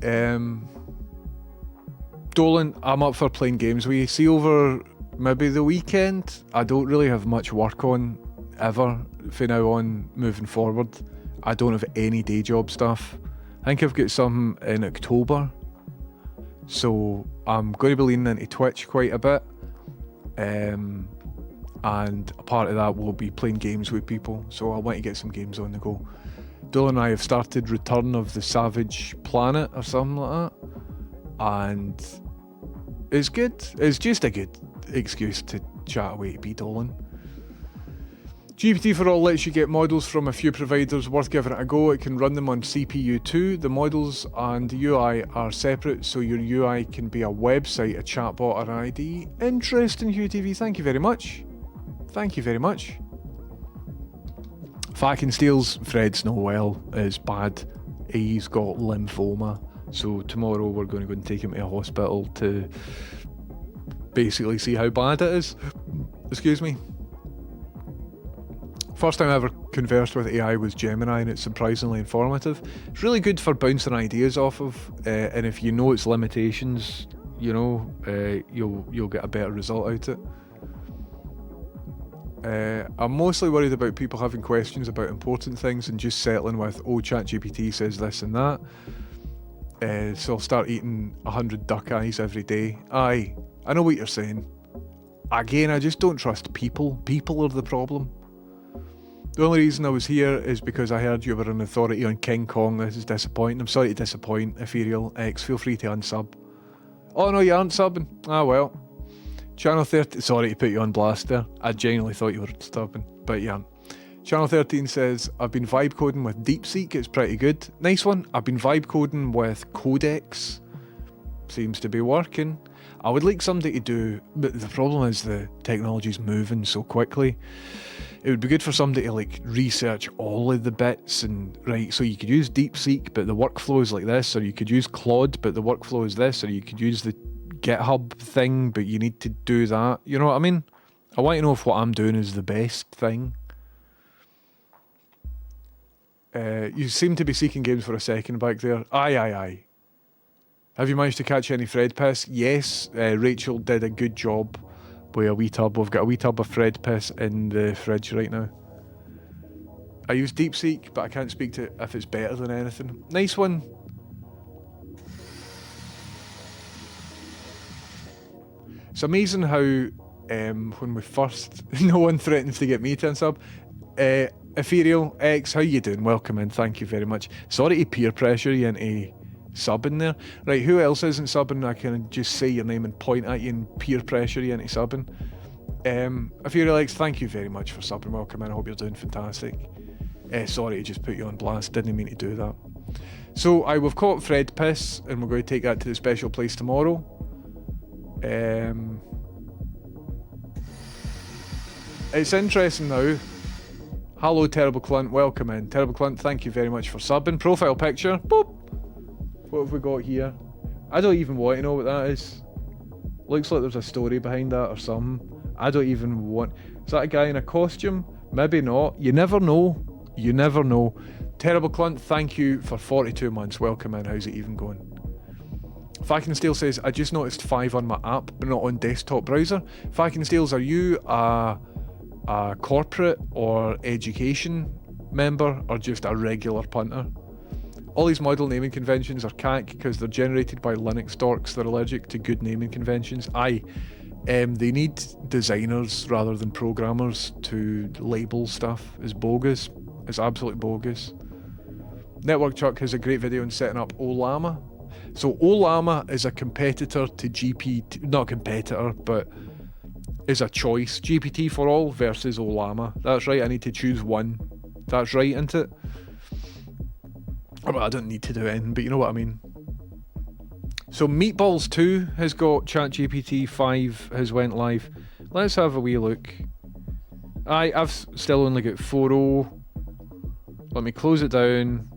Dolan, I'm up for playing games with you. See, over maybe the weekend, I don't really have much work on ever. from now on, moving forward, I don't have any day job stuff. I think I've got some in October, so I'm going to be leaning into Twitch quite a bit, and a part of that will be playing games with people, so I want to get some games on the go. Dolan and I have started Return of the Savage Planet or something like that, and it's good. It's just a good excuse to chat away to be Dolan. GPT for All lets you get models from a few providers, worth giving it a go. It can run them on CPU too. The models and UI are separate, so your UI can be a website, a chatbot, or an ID. Interesting, Hugh TV. Thank you very much. Thank you very much. Falkensteel's Fred Snowwell is bad. He's got lymphoma, so tomorrow we're going to go and take him to a hospital to basically see how bad it is. Excuse me. First time I ever conversed with AI was Gemini, and it's surprisingly informative. It's really good for bouncing ideas off of, and if you know its limitations, you know, you'll get a better result out of it. I'm mostly worried about people having questions about important things and just settling with, oh, ChatGPT says this and that. So I'll start eating 100 duck eyes every day. Aye, I know what you're saying. Again, I just don't trust people. People are the problem. The only reason I was here is because I heard you were an authority on King Kong. This is disappointing. I'm sorry to disappoint, Ethereal X. Feel free to unsub. Oh no, you aren't subbing? Ah well. Channel 13, sorry to put you on blast there. I genuinely thought you were stopping, but yeah. Channel 13 says, I've been vibe coding with DeepSeek, it's pretty good. Nice one. I've been vibe coding with Codex. Seems to be working. I would like somebody to do, but the problem is the technology's moving so quickly. It would be good for somebody to like research all of the bits and right, so you could use DeepSeek, but the workflow is like this, or you could use Claude, but the workflow is this, or you could use the GitHub thing, but you need to do that. You know what I mean? I want to know if what I'm doing is the best thing. You seem to be seeking games for a second back there. Aye. Have you managed to catch any Fred piss? Yes, Rachel did a good job with a wee tub. We've got a wee tub of Fred piss in the fridge right now. I use DeepSeek, but I can't speak to if it's better than anything. Nice one. It's amazing how when we first, no one threatens to get me to unsub. Ethereal X, how you doing? Welcome in, thank you very much. Sorry to peer pressure you into subbing there. Right, who else isn't subbing? I can just say your name and point at you and peer pressure you into subbing. Ethereal X, thank you very much for subbing. Welcome in, I hope you're doing fantastic. Sorry to just put you on blast, didn't mean to do that. So we've caught Fred piss, and we're going to take that to the special place tomorrow. It's interesting now. Hello, Terrible Clunt, welcome in. Terrible Clunt, thank you very much for subbing. Profile picture, boop. What have we got here? I don't even want to know what that is. Looks like there's a story behind that or something. I don't even want... Is that a guy in a costume? Maybe not. You never know. You never know. Terrible Clunt, thank you for 42 months. Welcome in. How's it even going? Falkensteel says, I just noticed 5 on my app, but not on desktop browser. Falkensteels, are you a corporate or education member, or just a regular punter? All these model naming conventions are cack because they're generated by Linux dorks that are allergic to good naming conventions. Aye, they need designers rather than programmers to label stuff. It's bogus. It's absolutely bogus. Network Chuck has a great video on setting up Ollama. So Ollama is a competitor to GPT, not a competitor, but is a choice. GPT for all versus Ollama. That's right, I need to choose one. That's right, isn't it? Well, I don't need to do anything, but you know what I mean. So Meatballs 2 has got ChatGPT 5 has went live. Let's have a wee look. I've still only got 4.0. Let me close it down.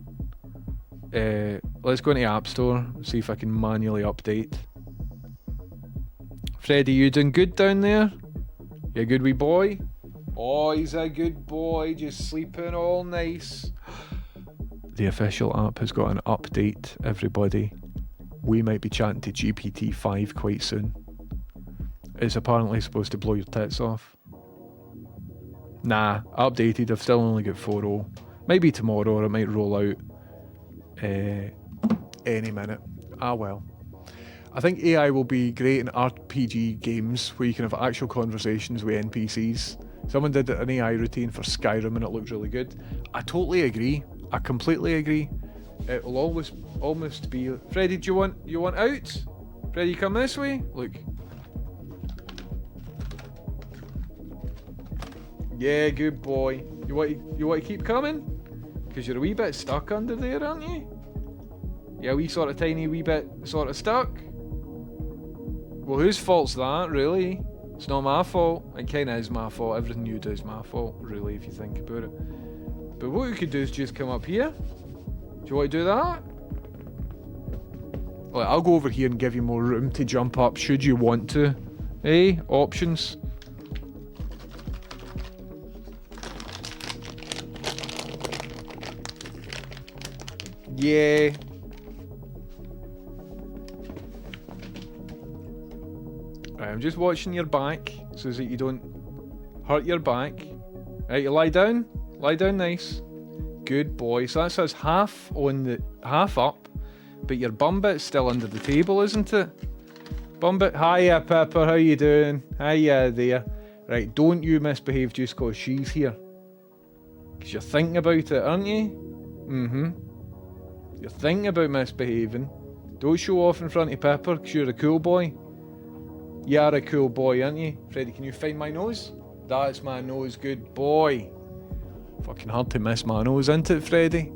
Let's go into App Store, see if I can manually update. Freddy, you doing good down there? You a good wee boy? Oh, he's a good boy, just sleeping all nice. The official app has got an update, everybody. We might be chatting to GPT-5 quite soon. It's apparently supposed to blow your tits off. Nah, updated. I've still only got 4.0. Maybe tomorrow, or it might roll out any minute. Ah well. I think AI will be great in RPG games where you can have actual conversations with NPCs. Someone did an AI routine for Skyrim and it looked really good. I totally agree. I completely agree. It will always almost be. Freddy, do you want out? Freddy, come this way. Look. Yeah, good boy. You want to keep coming? Because you're a wee bit stuck under there, aren't you? Yeah, a tiny wee bit sort of stuck. Well, whose fault's that, really? It's not my fault. It kinda is my fault. Everything you do is my fault, really, if you think about it. But what we could do is just come up here. Do you want to do that? Well, I'll go over here and give you more room to jump up should you want to. Eh? Options. Yeah. Right, I'm just watching your back so that you don't hurt your back. Right, you lie down. Lie down nice. Good boy. So that says half up, but your bum bit's still under the table, isn't it? Bum bit. Hiya, Pepper. How you doing? Hiya there. Right, don't you misbehave just cause she's here. Cause you're thinking about it, aren't you? Mm-hmm. You're thinking about misbehaving. Don't show off in front of Pepper cause you're a cool boy. You are a cool boy, aren't you? Freddy, can you find my nose? That's my nose, good boy. Fucking hard to miss my nose, isn't it, Freddy?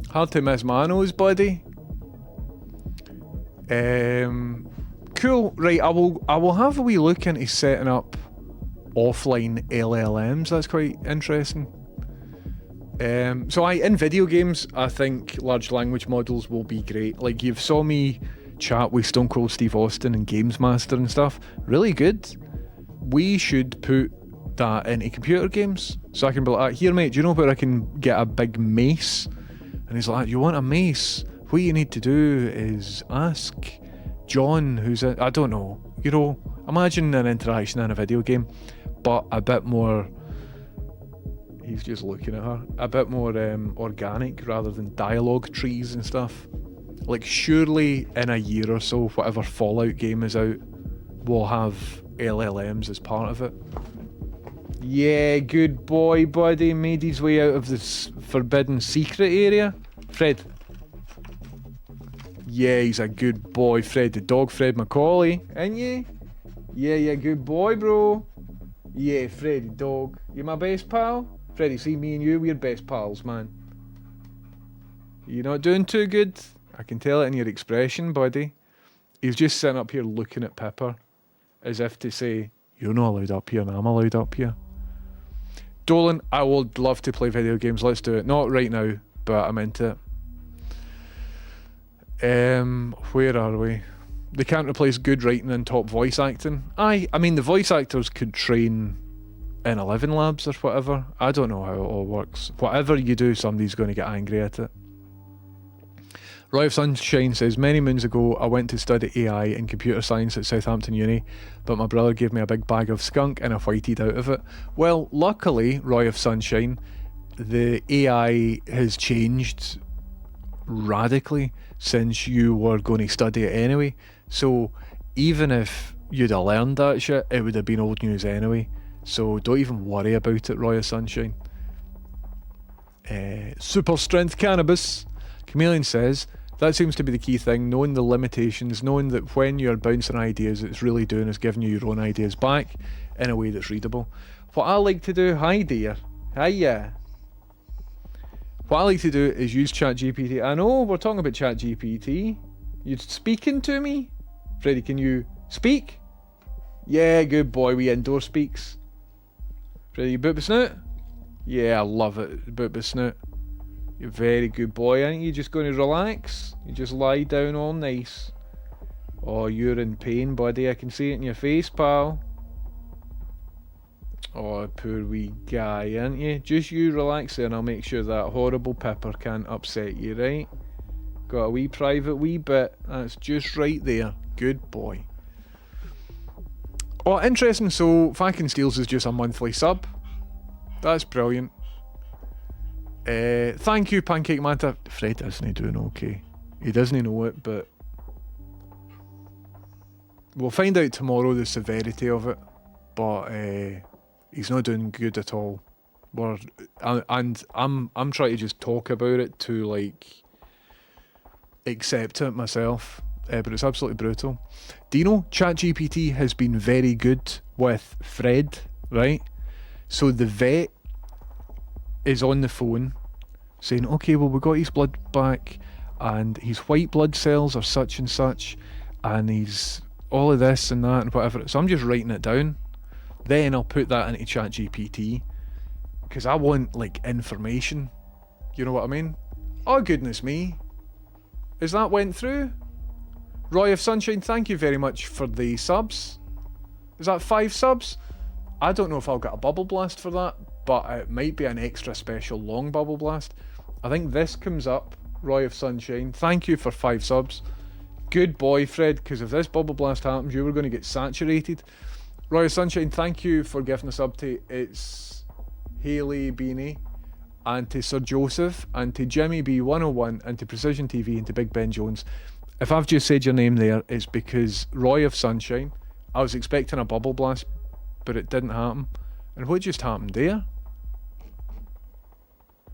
Hard to miss my nose, buddy. Cool. Right, I will have a wee look into setting up offline LLMs. That's quite interesting. So in video games, I think large language models will be great. Like, you've saw me chat with Stone Cold Steve Austin and Games Master and stuff. Really good. We should put that into computer games. So I can be like, here mate, do you know where I can get a big mace? And he's like, you want a mace? What you need to do is ask John, I don't know. You know, imagine an interaction in a video game, but a bit more. He's just looking at her. A bit more organic rather than dialogue trees and stuff. Like, surely in a year or so, whatever Fallout game is out, we'll have LLMs as part of it. Yeah, good boy, buddy. Made his way out of this forbidden secret area. Fred. Yeah, he's a good boy, Fred the dog, Fred Macaulay. Ain't you? Yeah, good boy, bro. Yeah, Fred the dog. You my best pal? Freddy, see me and you, we're best pals, man. You're not doing too good? I can tell it in your expression, buddy. He's just sitting up here looking at Pepper, as if to say, you're not allowed up here and I'm allowed up here. Dolan, I would love to play video games. Let's do it. Not right now, but I'm into it. Where are we? They can't replace good writing and top voice acting. I mean, the voice actors could train in 11 Labs or whatever. I don't know how it all works. Whatever you do, somebody's going to get angry at it. Roy of Sunshine says, many moons ago I went to study AI and computer science at Southampton Uni, but my brother gave me a big bag of skunk and I whited out of it. Well, luckily, Roy of Sunshine, the AI has changed radically since you were going to study it anyway. So even if you'd have learned that shit, it would have been old news anyway. So don't even worry about it, Roy of Sunshine. Super strength cannabis. Chameleon says, that seems to be the key thing, knowing the limitations, knowing that when you're bouncing ideas, it's really doing is giving you your own ideas back in a way that's readable. What I like to do, hi dear, hiya. What I like to do is use ChatGPT. I know we're talking about ChatGPT. You speaking to me? Freddy, can you speak? Yeah, good boy, we indoor speaks. Freddy, you boot the snoot? Yeah, I love it, boot the snoot. You're a very good boy, aren't you? Just going to relax? You just lie down all nice. Oh, you're in pain, buddy. I can see it in your face, pal. Oh, poor wee guy, aren't you? Just you relax there and I'll make sure that horrible Pepper can't upset you, right? Got a wee private wee bit. That's just right there. Good boy. Oh, interesting. So, Facken Steels is just a monthly sub. That's brilliant. Thank you, Pancake Manta. Fred isn't doing okay. He doesn't know it, but we'll find out tomorrow the severity of it. But he's not doing good at all. And I'm trying to just talk about it to like accept it myself. But it's absolutely brutal. Dino, ChatGPT has been very good with Fred, right? So the vet is on the phone saying, okay, well, we got his blood back and his white blood cells are such and such and he's all of this and that and whatever. So I'm just writing it down. Then I'll put that into ChatGPT because I want like information. You know what I mean? Oh, goodness me. Is that went through? Roy of Sunshine, thank you very much for the subs. Is that 5 subs? I don't know if I'll get a bubble blast for that, but it might be an extra special long bubble blast. I think this comes up, Roy of Sunshine. Thank you for 5 subs. Good boy, Fred, because if this bubble blast happens, you were going to get saturated. Roy of Sunshine, thank you for giving a sub to It's Hayley Beanie, and to Sir Joseph, and to Jimmy B101, and to Precision TV, and to Big Ben Jones. If I've just said your name there, it's because Roy of Sunshine, I was expecting a bubble blast, but it didn't happen. And what just happened there?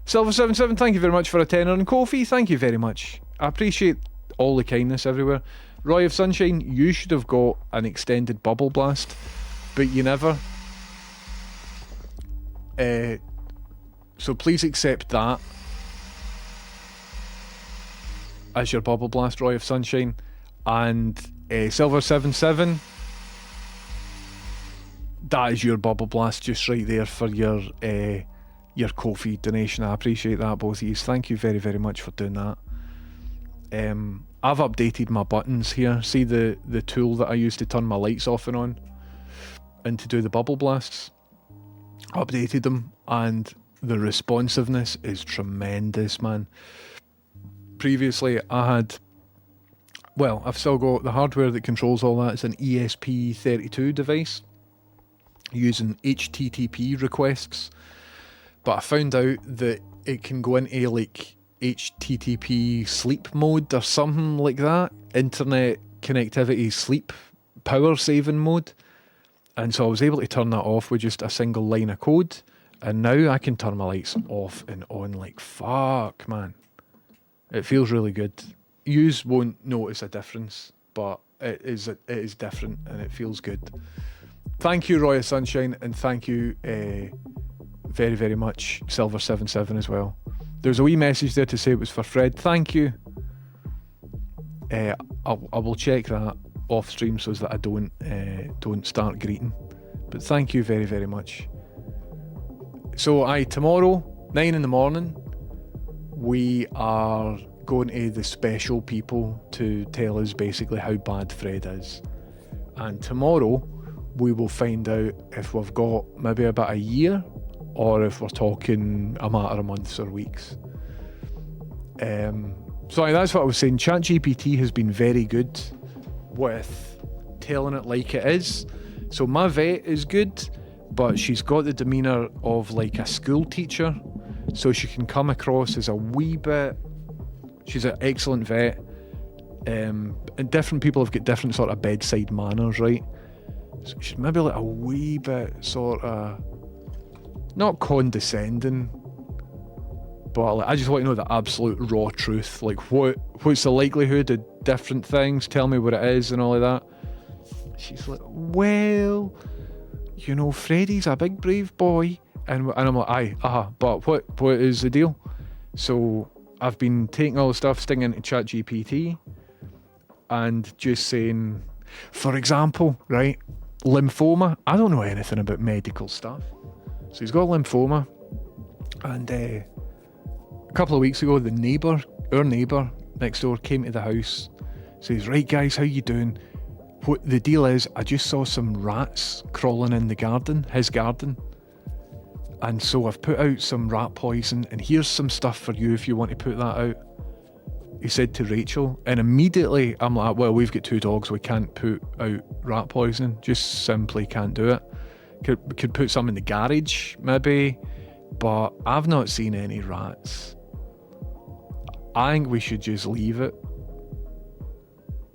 Silver77, thank you very much for a tenner. And Kofi, thank you very much. I appreciate all the kindness everywhere. Roy of Sunshine, you should have got an extended bubble blast, but you never. So please accept that as your bubble blast, Roy of Sunshine. And Silver77, that is your bubble blast just right there for your Ko-fi donation. I appreciate that, both of you. Thank you very, very much for doing that. I've updated my buttons here. See the tool that I use to turn my lights off and on and to do the bubble blasts? Updated them, and the responsiveness is tremendous, man. Previously I had, well, I've still got the hardware that controls all that. It's an ESP32 device using HTTP requests, but I found out that it can go into like HTTP sleep mode or something like that, internet connectivity sleep power saving mode, and so I was able to turn that off with just a single line of code, and now I can turn my lights off and on like fuck, man. It feels really good. Yous won't notice a difference, but it is different and it feels good. Thank you, Roy of Sunshine, and thank you very, very much, Silver77 as well. There's a wee message there to say it was for Fred. Thank you. I will check that off stream so that I don't start greeting. But thank you very, very much. So tomorrow, 9 in the morning, we are going to the special people to tell us basically how bad Fred is. And tomorrow we will find out if we've got maybe about a year or if we're talking a matter of months or weeks. So that's what I was saying. ChatGPT has been very good with telling it like it is. So my vet is good, but she's got the demeanour of like a school teacher. So she can come across as a wee bit... She's an excellent vet. And different people have got different sort of bedside manners, right? So she's maybe like a wee bit sort of... Not condescending, but like, I just want to know the absolute raw truth. Like, what's the likelihood of different things? Tell me what it is and all of that. She's like, well, you know, Freddie's a big brave boy. And I'm like, aye, but what is the deal? So I've been taking all the stuff, stinging into ChatGPT and just saying, for example, right, lymphoma. I don't know anything about medical stuff. So he's got lymphoma, and a couple of weeks ago, our neighbour next door came to the house, says, right guys, how you doing? What the deal is, I just saw some rats crawling in the garden, his garden. And so I've put out some rat poison, and here's some stuff for you if you want to put that out. He said to Rachel, and immediately I'm like, well, we've got 2 dogs, we can't put out rat poison, just simply can't do it. Could put some in the garage, maybe. But I've not seen any rats. I think we should just leave it.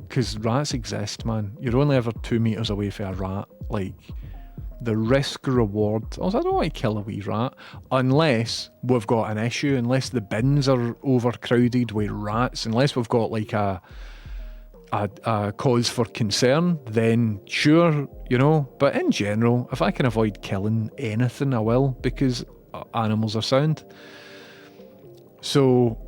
Because rats exist, man. You're only ever 2 meters away from a rat. Like, the risk reward. Also, I don't want to kill a wee rat unless we've got an issue, unless the bins are overcrowded with rats, unless we've got like a cause for concern, then sure, you know. But in general, if I can avoid killing anything, I will, because animals are sound. So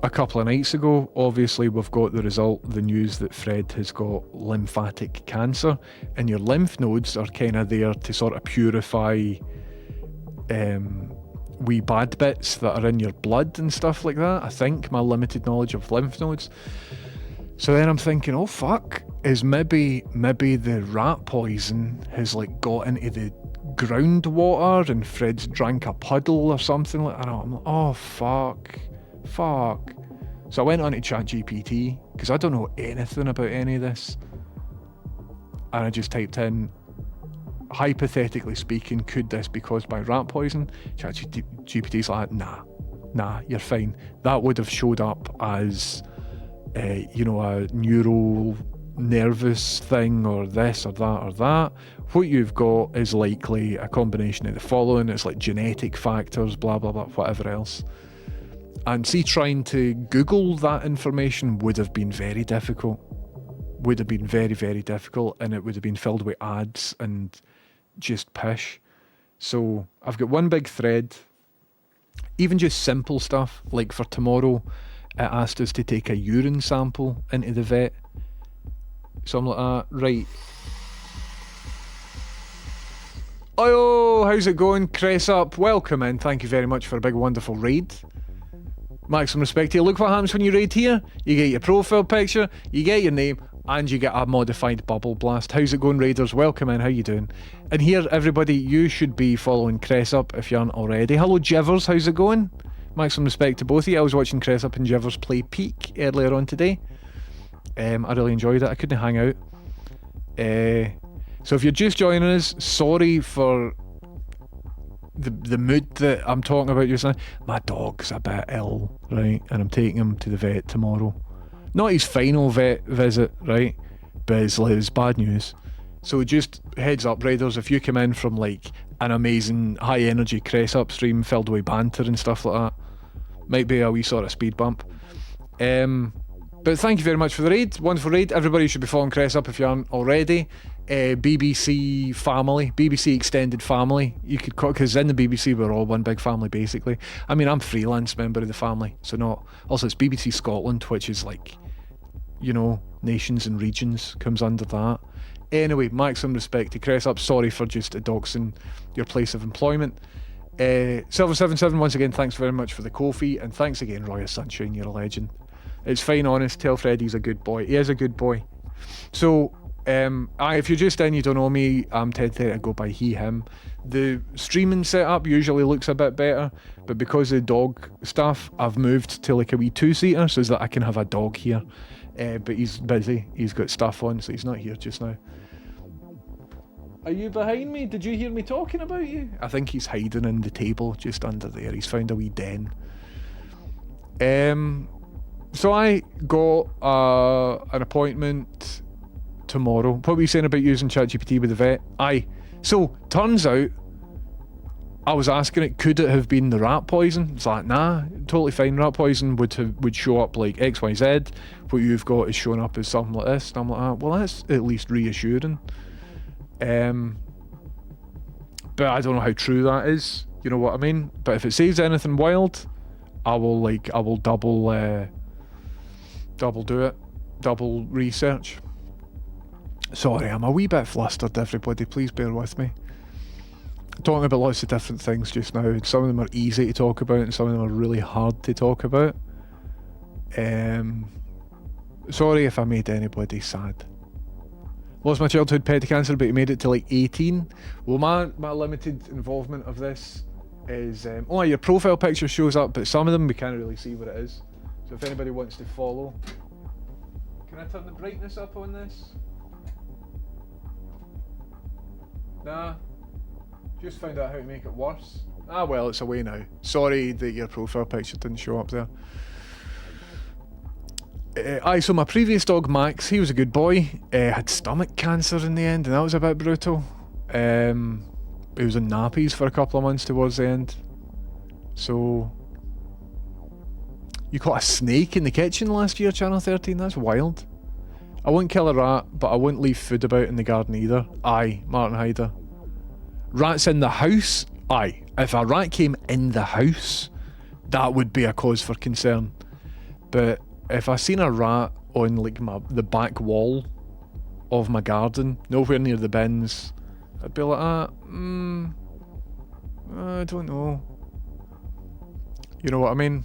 a couple of nights ago, obviously we've got the news that Fred has got lymphatic cancer, and your lymph nodes are kind of there to sort of purify wee bad bits that are in your blood and stuff like that. I think, my limited knowledge of lymph nodes. So then I'm thinking, oh fuck, is maybe the rat poison has like got into the groundwater and Fred's drank a puddle or something like that. I'm like, oh fuck. So I went on to ChatGPT, because I don't know anything about any of this, and I just typed in, hypothetically speaking, could this be caused by rat poison? ChatGPT's like, nah, you're fine. That would have showed up as a neural nervous thing, or this or that or that. What you've got is likely a combination of the following. It's like genetic factors, blah blah blah, whatever else. And see, trying to Google that information would have been very difficult. Would have been very, very difficult, and it would have been filled with ads and just pish. So I've got one big thread, even just simple stuff, like for tomorrow, it asked us to take a urine sample into the vet. So I'm like, right. Oh, how's it going? Cress up, welcome in. Thank you very much for a big, wonderful raid. Maximum respect to you. Look what happens when you raid here. You get your profile picture, you get your name, and you get a modified bubble blast. How's it going, raiders? Welcome in, how you doing? And here, everybody, you should be following Cress Up if you aren't already. Hello, Jivers, how's it going? Maximum respect to both of you. I was watching Cress Up and Jivers play Peak earlier on today. I really enjoyed it. I couldn't hang out. So if you're just joining us, sorry for the mood that I'm talking about just now. My dog's a bit ill, right, and I'm taking him to the vet tomorrow. Not his final vet visit, right, but it's bad news. So just heads up, raiders, if you come in from like an amazing high energy Cress Up stream filled with banter and stuff like that, might be a wee sort of speed bump. But thank you very much for the raid. Wonderful raid. Everybody should be following Cress Up if you aren't already. BBC family, BBC extended family. You could, because in the BBC we're all one big family basically. I mean, I'm freelance member of the family, so not. Also, it's BBC Scotland, which is like, you know, nations and regions comes under that. Anyway, maximum respect to Cress Up. Sorry for just doxing your place of employment. Silver77, once again, thanks very much for the Ko-fi, and thanks again, Roy Sunshine, you're a legend. It's fine, honest. Tell Fred he's a good boy. He is a good boy. So, if you're just in, you don't know me, I'm Ted There to go by he, him. The streaming setup usually looks a bit better, but because of the dog stuff, I've moved to like a wee two-seater so that I can have a dog here. But he's busy. He's got stuff on, so he's not here just now. Are you behind me? Did you hear me talking about you? I think he's hiding in the table just under there. He's found a wee den. So I got an appointment tomorrow. What were you saying about using ChatGPT with the vet? Aye. So, turns out, I was asking it, could it have been the rat poison? It's like, nah, totally fine. Rat poison would show up like XYZ. What you've got is showing up as something like this. And I'm like, well, that's at least reassuring. But I don't know how true that is. You know what I mean? But if it says anything wild, I will double do it. Double research. Sorry, I'm a wee bit flustered, everybody. Please bear with me. Talking about lots of different things just now, and some of them are easy to talk about and some of them are really hard to talk about. Sorry if I made anybody sad. Lost my childhood pet to cancer, but he made it to like 18. Well, my limited involvement of this is your profile picture shows up, but some of them we can't really see what it is. So if anybody wants to follow, can I turn the brightness up on this? Nah. Just found out how to make it worse. Ah, well, it's away now. Sorry that your profile picture didn't show up there. So my previous dog, Max, he was a good boy. Had stomach cancer in the end, and that was a bit brutal. He was in nappies for a couple of months towards the end. So... You caught a snake in the kitchen last year, Channel 13? That's wild. I wouldn't kill a rat, but I wouldn't leave food about in the garden either. Aye, Martin Hyder. Rats in the house? Aye. If a rat came in the house, that would be a cause for concern. But if I seen a rat on like the back wall of my garden, nowhere near the bins, I'd be like, I don't know. You know what I mean?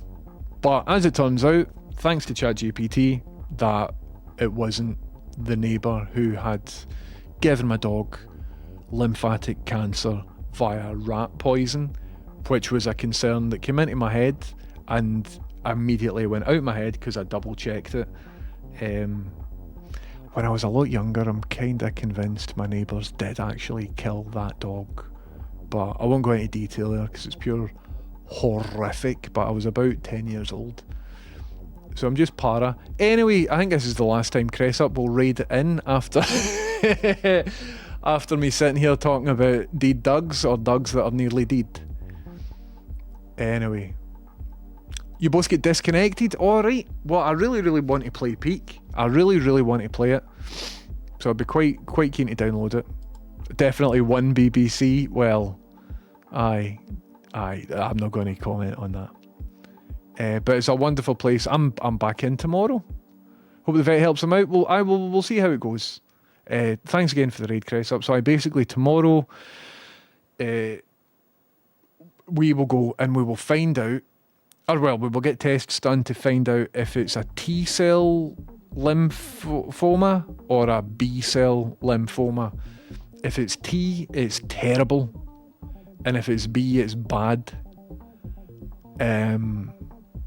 But as it turns out, thanks to ChatGPT, that it wasn't the neighbour who had given my dog lymphatic cancer via rat poison, which was a concern that came into my head and immediately went out my head because I double checked it. When I was a lot younger, I'm kinda convinced my neighbours did actually kill that dog, but I won't go into detail there because it's pure horrific. But I was about 10 years old, so I'm just para. Anyway, I think this is the last time Cressup will raid it in after after me sitting here talking about deed Dougs or Dougs that are nearly deed. Anyway, you both get disconnected. Alright, well, I really want to play Peak. I really want to play it, so I'd be quite keen to download it. Definitely one BBC. Well, I'm not going to comment on that. But it's a wonderful place. I'm back in tomorrow. Hope the vet helps him out. We'll see how it goes. Thanks again for the raid, Cressup. So basically tomorrow, we will go and we will find out, or well, we will get tests done to find out if it's a T cell lymphoma or a B cell lymphoma. If it's T, it's terrible, and if it's B, it's bad.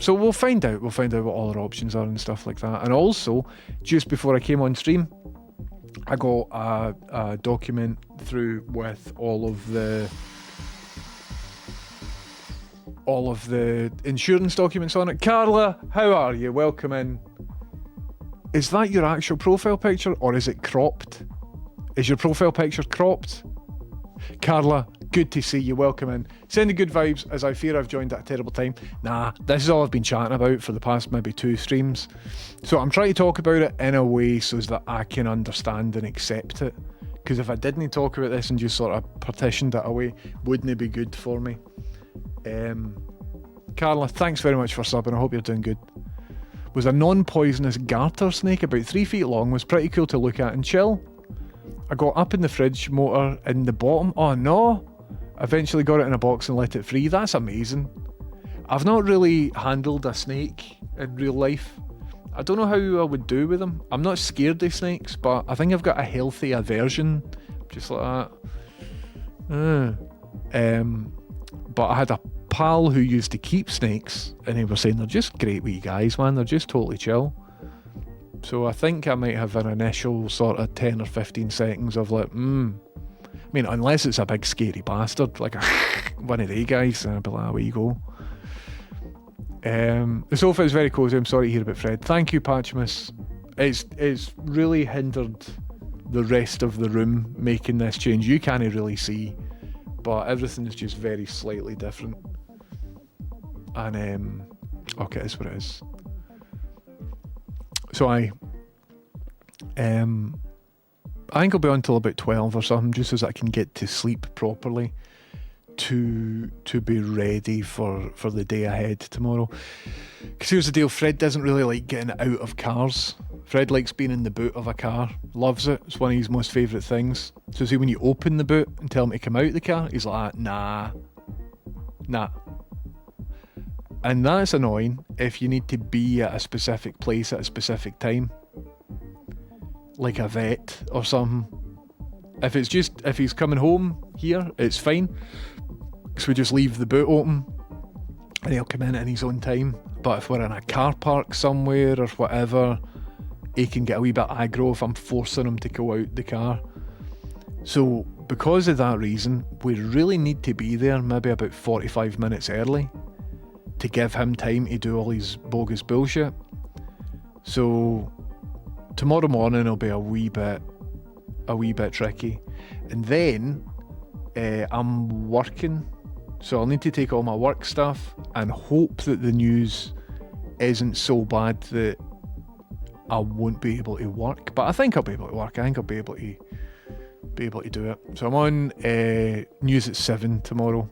So we'll find out. We'll find out what all our options are and stuff like that. And also, just before I came on stream, I got a document through with all of the insurance documents on it. Carla, how are you? Welcome in. Is that your actual profile picture, or is it cropped? Is your profile picture cropped? Carla, good to see you. Welcome in. Sending good vibes, as I fear I've joined at a terrible time. Nah, this is all I've been chatting about for the past maybe 2 streams. So I'm trying to talk about it in a way so that I can understand and accept it. Because if I didn't talk about this and just sort of partitioned it away, wouldn't it be good for me? Carla, thanks very much for subbing. I hope you're doing good. Was a non-poisonous garter snake about 3 feet long, was pretty cool to look at and chill. I got up in the fridge motor in the bottom. Oh no! Eventually got it in a box and let it free. That's amazing. I've not really handled a snake in real life. I don't know how I would do with them. I'm not scared of snakes, but I think I've got a healthy aversion. Just like that. But I had a pal who used to keep snakes, and he was saying they're just great wee guys, man. They're just totally chill. So I think I might have an initial sort of 10 or 15 seconds of like, I mean, unless it's a big scary bastard, like one of they guys, and I'll be like, where you go. The sofa is very cosy. I'm sorry to hear about Fred. Thank you, Patchimus. It's really hindered the rest of the room making this change. You can't really see, but everything is just very slightly different. And okay, it is what it is. So I think I'll be on till about 12 or something, just so that I can get to sleep properly to be ready for the day ahead tomorrow. Because here's the deal, Fred doesn't really like getting out of cars. Fred likes being in the boot of a car, loves it. It's one of his most favourite things. So see, when you open the boot and tell him to come out the car, he's like, nah. And that's annoying if you need to be at a specific place at a specific time. Like a vet or something. If he's coming home here, it's fine. Because we just leave the boot open and he'll come in at his own time. But if we're in a car park somewhere or whatever, he can get a wee bit aggro if I'm forcing him to go out the car. So because of that reason, we really need to be there maybe about 45 minutes early to give him time to do all his bogus bullshit. So tomorrow morning will be a wee bit tricky. And then I'm working, so I'll need to take all my work stuff and hope that the news isn't so bad that I won't be able to work. But I think I'll be able to work. I think I'll be able to do it. So I'm on news at 7 tomorrow.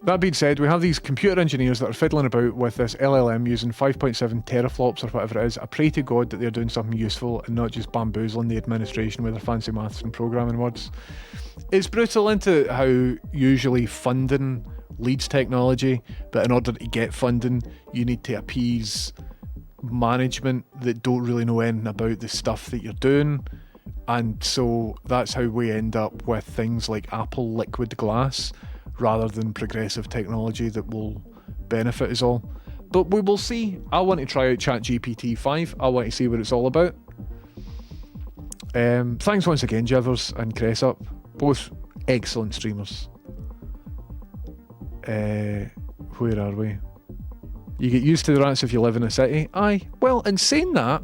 That being said, we have these computer engineers that are fiddling about with this LLM using 5.7 teraflops or whatever it is. I pray to God that they're doing something useful and not just bamboozling the administration with their fancy maths and programming words. It's brutal into how usually funding leads technology, but in order to get funding, you need to appease management that don't really know anything about the stuff that you're doing. And so that's how we end up with things like Apple Liquid Glass, rather than progressive technology that will benefit us all. But we will see. I want to try out ChatGPT 5. I want to see what it's all about. Thanks once again, Jivers and Cressup. Both excellent streamers. Where are we? You get used to the rats if you live in a city. Aye. Well, in saying that,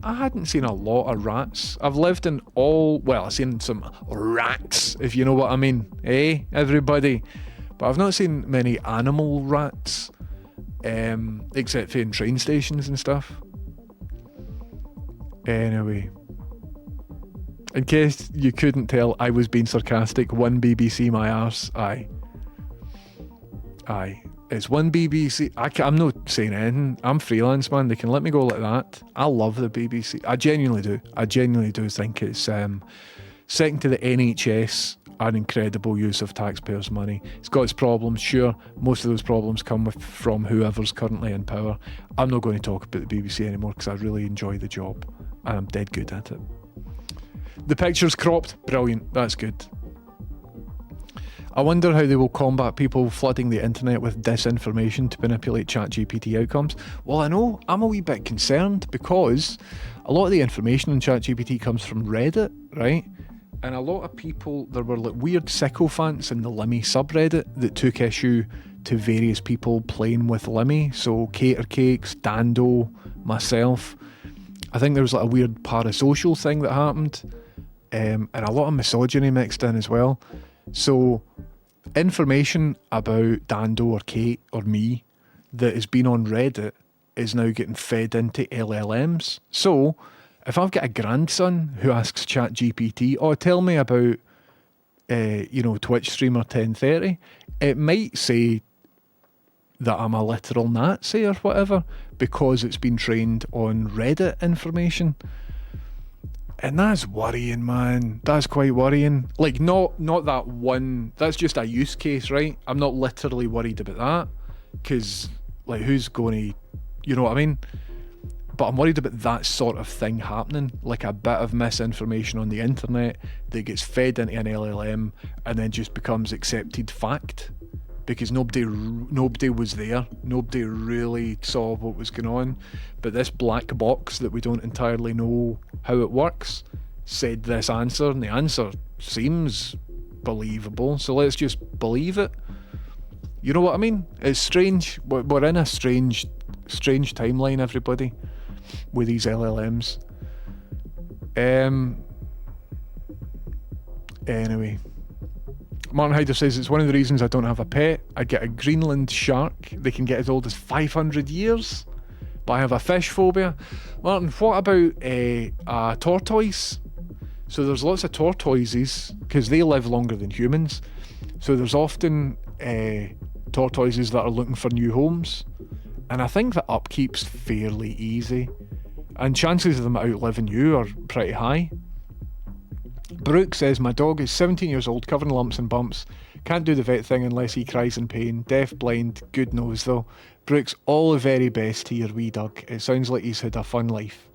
I hadn't seen a lot of rats. I've lived in I've seen some rats, if you know what I mean. Everybody? But I've not seen many animal rats, except for in train stations and stuff. Anyway. In case you couldn't tell, I was being sarcastic. One BBC my arse. Aye. It's one BBC. I'm not saying anything. I'm freelance, man. They can let me go like that. I love the BBC. I genuinely do. I genuinely do think it's second to the NHS, an incredible use of taxpayers' money. It's got its problems, sure. Most of those problems come from whoever's currently in power. I'm not going to talk about the BBC anymore because I really enjoy the job and I'm dead good at it. The picture's cropped. Brilliant. That's good. I wonder how they will combat people flooding the internet with disinformation to manipulate ChatGPT outcomes. Well, I know I'm a wee bit concerned because a lot of the information on ChatGPT comes from Reddit, right? And a lot of people, there were like weird sycophants in the Limmy subreddit that took issue to various people playing with Limmy. So Cater Cakes, Dando, myself. I think there was like a weird parasocial thing that happened. And a lot of misogyny mixed in as well. So information about Dando or Kate or me that has been on Reddit is now getting fed into LLMs. So if I've got a grandson who asks ChatGPT, tell me about Twitch streamer 1030, it might say that I'm a literal Nazi or whatever because it's been trained on Reddit information. And that's worrying, man. That's quite worrying. Like, not that one. That's just a use case, right? I'm not literally worried about that. Because, like, who's going to... You know what I mean? But I'm worried about that sort of thing happening. Like a bit of misinformation on the internet that gets fed into an LLM and then just becomes accepted fact. Because nobody was there. Nobody really saw what was going on. But this black box that we don't entirely know how it works said this answer, and the answer seems believable. So let's just believe it. You know what I mean? It's strange. We're in a strange timeline, everybody, with these LLMs. Anyway. Martin Hyder says, it's one of the reasons I don't have a pet. I get a Greenland shark. They can get as old as 500 years. But I have a fish phobia. Martin, what about a tortoise? So there's lots of tortoises, because they live longer than humans. So there's often tortoises that are looking for new homes. And I think the upkeep's fairly easy. And chances of them outliving you are pretty high. Brooke says, my dog is 17 years old, covered in lumps and bumps. Can't do the vet thing unless he cries in pain. Deaf, blind, good nose though. Brooks, all the very best to your wee dog. It sounds like he's had a fun life.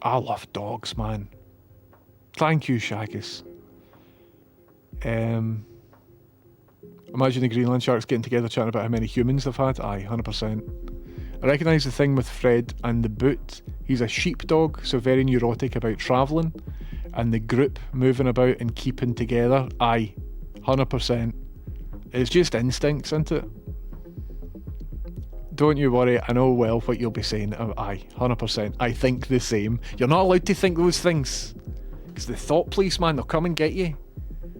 I love dogs, man. Thank you, Shagus. Imagine the Greenland sharks getting together chatting about how many humans they've had. Aye, 100%. I recognise the thing with Fred and the boot. He's a sheepdog, so very neurotic about travelling. And the group moving about and keeping together, aye, 100%. It's just instincts, isn't it? Don't you worry, I know well what you'll be saying. Aye, 100%. I think the same. You're not allowed to think those things. Because the thought police, man, they'll come and get you.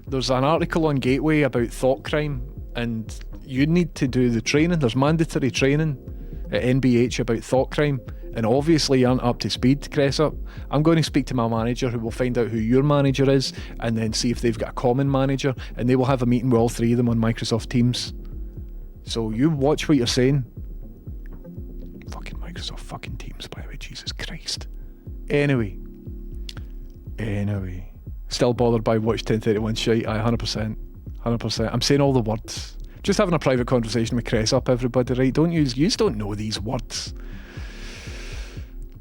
There's an article on Gateway about thought crime, and you need to do the training. There's mandatory training at NBH about thought crime, and obviously you aren't up to speed, Cressup. I'm going to speak to my manager, who will find out who your manager is, and then see if they've got a common manager, and they will have a meeting with all three of them on Microsoft Teams. So you watch what you're saying. Fucking Microsoft fucking Teams, by the way, Jesus Christ. Anyway. Still bothered by Watch 1031 shite, 100%. I'm saying all the words. Just having a private conversation with Cressup, everybody, right? Don't use, you don't know these words.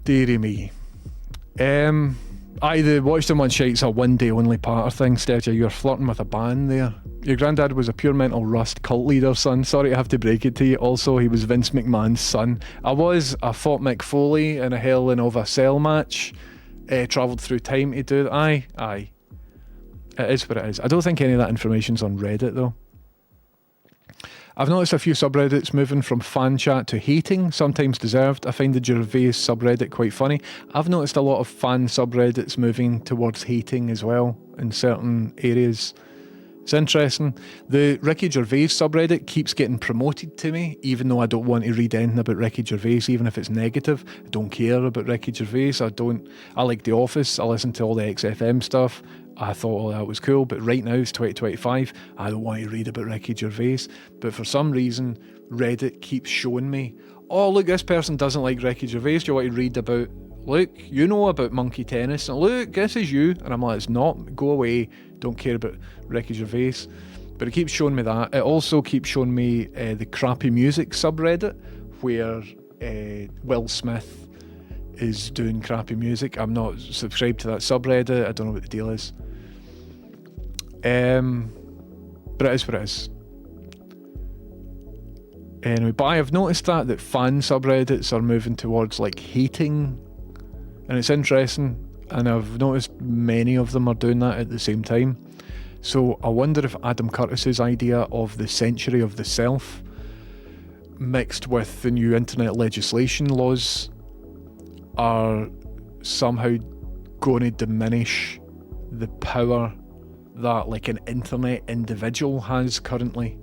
Deary me. The Watch Them One shite's a one day only parter thing, Sturgia. You're flirting with a ban there. Your granddad was a pure mental rust cult leader, son. Sorry to have to break it to you. Also, he was Vince McMahon's son. I fought Mick Foley in a Hell in a Cell match. Travelled through time to do that. Aye. It is what it is. I don't think any of that information's on Reddit, though. I've noticed a few subreddits moving from fan chat to hating, sometimes deserved. I find the Gervais subreddit quite funny. I've noticed a lot of fan subreddits moving towards hating as well in certain areas. It's interesting. The Ricky Gervais subreddit keeps getting promoted to me, even though I don't want to read anything about Ricky Gervais, even if it's negative. I don't care about Ricky Gervais. I like The Office. I listen to all the XFM stuff. I thought all that was cool, but right now it's 2025. I don't want to read about Ricky Gervais. But for some reason, Reddit keeps showing me, oh, look, this person doesn't like Ricky Gervais. Do you want to read about, look, you know about monkey tennis. And look, this is you. And I'm like, it's not. Go away. Don't care about Ricky Gervais. But it keeps showing me that. It also keeps showing me the crappy music subreddit, where Will Smith is doing crappy music. I'm not subscribed to that subreddit. I don't know what the deal is. But it is what it is. Anyway, but I have noticed that fan subreddits are moving towards like hating, and it's interesting, and I've noticed many of them are doing that at the same time. So I wonder if Adam Curtis's idea of the century of the self, mixed with the new internet legislation laws, are somehow going to diminish the power that like an internet individual has currently,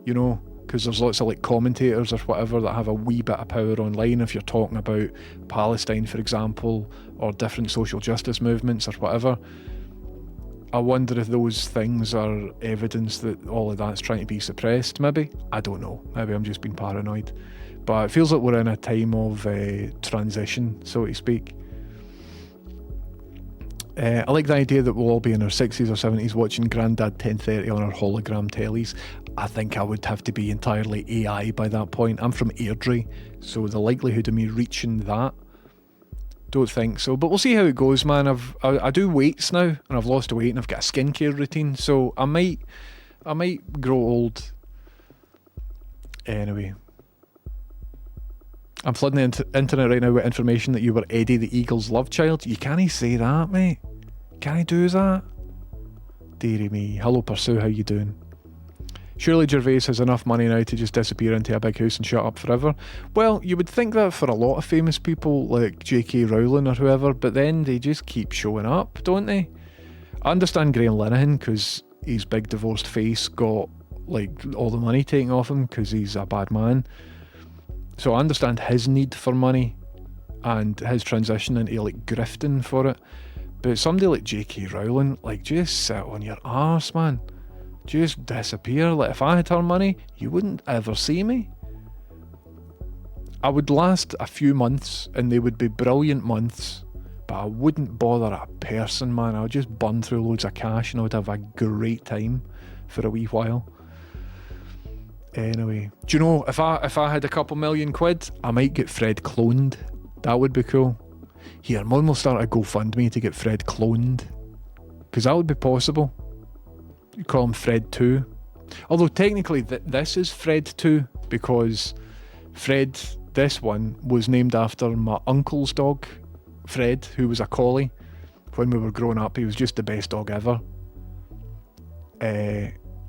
you know, because there's lots of like commentators or whatever that have a wee bit of power online if you're talking about Palestine, for example, or different social justice movements or whatever. I wonder if those things are evidence that all of that's trying to be suppressed, maybe. I don't know. Maybe I'm just being paranoid. But it feels like we're in a time of transition, so to speak. I like the idea that we'll all be in our 60s or 70s watching Grandad 1030 on our hologram tellies. I think I would have to be entirely AI by that point. I'm from Airdrie, so the likelihood of me reaching that, don't think so. But we'll see how it goes, man. I do weights now, and I've lost weight, and I've got a skincare routine, so I might grow old. Anyway. I'm flooding the internet right now with information that you were Eddie the Eagle's love child. You can't say that, mate. Can I do that? Deary me. Hello, Pursue. How you doing? Surely Gervais has enough money now to just disappear into a big house and shut up forever. Well, you would think that for a lot of famous people like J.K. Rowling or whoever, but then they just keep showing up, don't they? I understand Graham Linehan because his big divorced face got like all the money taken off him because he's a bad man. So I understand his need for money and his transition into like grifting for it. But somebody like J.K. Rowling, like, just sit on your arse, man. Just disappear. Like, if I had her money, you wouldn't ever see me. I would last a few months, and they would be brilliant months, but I wouldn't bother a person, man. I would just burn through loads of cash, and I would have a great time for a wee while. Anyway, do you know, if I had a couple million quid, I might get Fred cloned. That would be cool. Here, Mum will start a GoFundMe to get Fred cloned, because that would be possible. You call him Fred 2. Although technically this is Fred 2, because Fred this one was named after my uncle's dog, Fred, who was a collie. When we were growing up, he was just the best dog ever.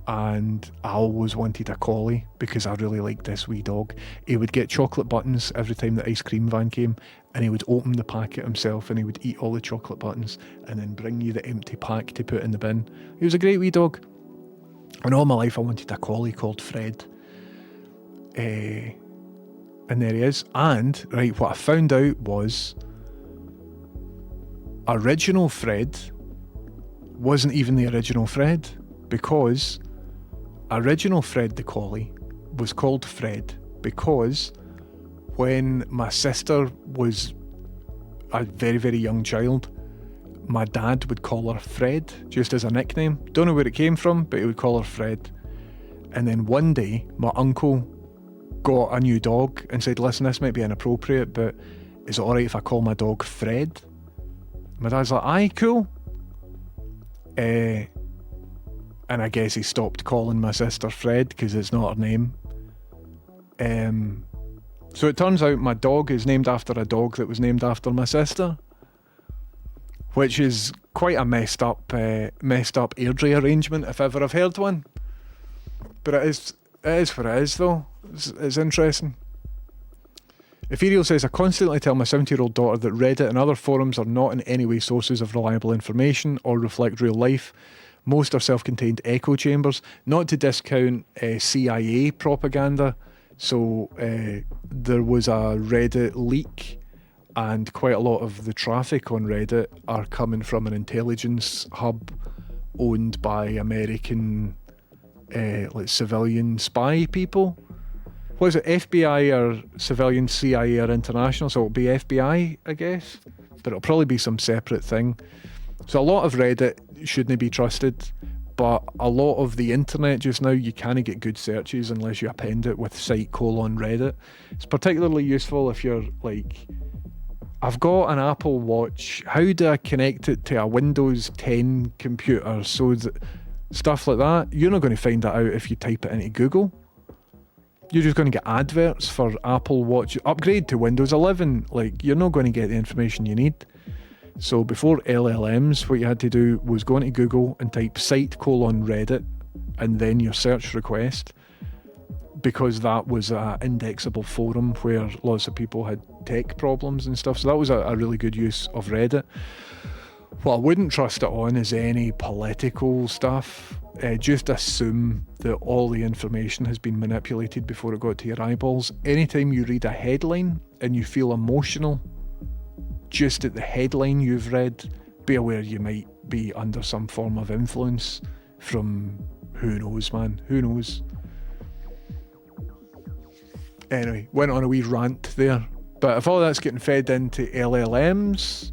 And I always wanted a collie because I really liked this wee dog. He would get chocolate buttons every time the ice cream van came, and he would open the packet himself and he would eat all the chocolate buttons and then bring you the empty pack to put in the bin. He was a great wee dog. And all my life I wanted a collie called Fred. And there he is. And, right, what I found out was original Fred wasn't even the original Fred, because original Fred the collie was called Fred because when my sister was a very, very young child, my dad would call her Fred just as a nickname. Don't know where it came from, but he would call her Fred. And then one day my uncle got a new dog and said, listen, this might be inappropriate, but is it alright if I call my dog Fred? My dad's like, aye, cool. And I guess he stopped calling my sister Fred because it's not her name. So it turns out my dog is named after a dog that was named after my sister, which is quite a messed up Airdrie arrangement if ever I've heard one. But it is what it is though. It's interesting. Ethereal says, I constantly tell my 70-year-old daughter that Reddit and other forums are not in any way sources of reliable information or reflect real life. Most are self-contained echo chambers, not to discount CIA propaganda. So there was a Reddit leak, and quite a lot of the traffic on Reddit are coming from an intelligence hub owned by American civilian spy people. What is it, FBI or civilian CIA or international? So it'll be FBI, I guess, but it'll probably be some separate thing. So a lot of Reddit shouldn't be trusted, but a lot of the internet just now, you can't get good searches unless you append it with /Reddit. It's particularly useful if you're like, I've got an Apple Watch, how do I connect it to a Windows 10 computer? So that stuff like that, you're not going to find that out if you type it into Google. You're just going to get adverts for Apple Watch. Upgrade to Windows 11. Like, you're not going to get the information you need. So before LLMs, what you had to do was go into Google and type /Reddit and then your search request, because that was an indexable forum where lots of people had tech problems and stuff. So that was a really good use of Reddit. What I wouldn't trust it on is any political stuff. Just assume that all the information has been manipulated before it got to your eyeballs. Anytime you read a headline and you feel emotional just at the headline you've read, be aware you might be under some form of influence from who knows, man. Who knows? Anyway, went on a wee rant there. But if all that's getting fed into LLMs,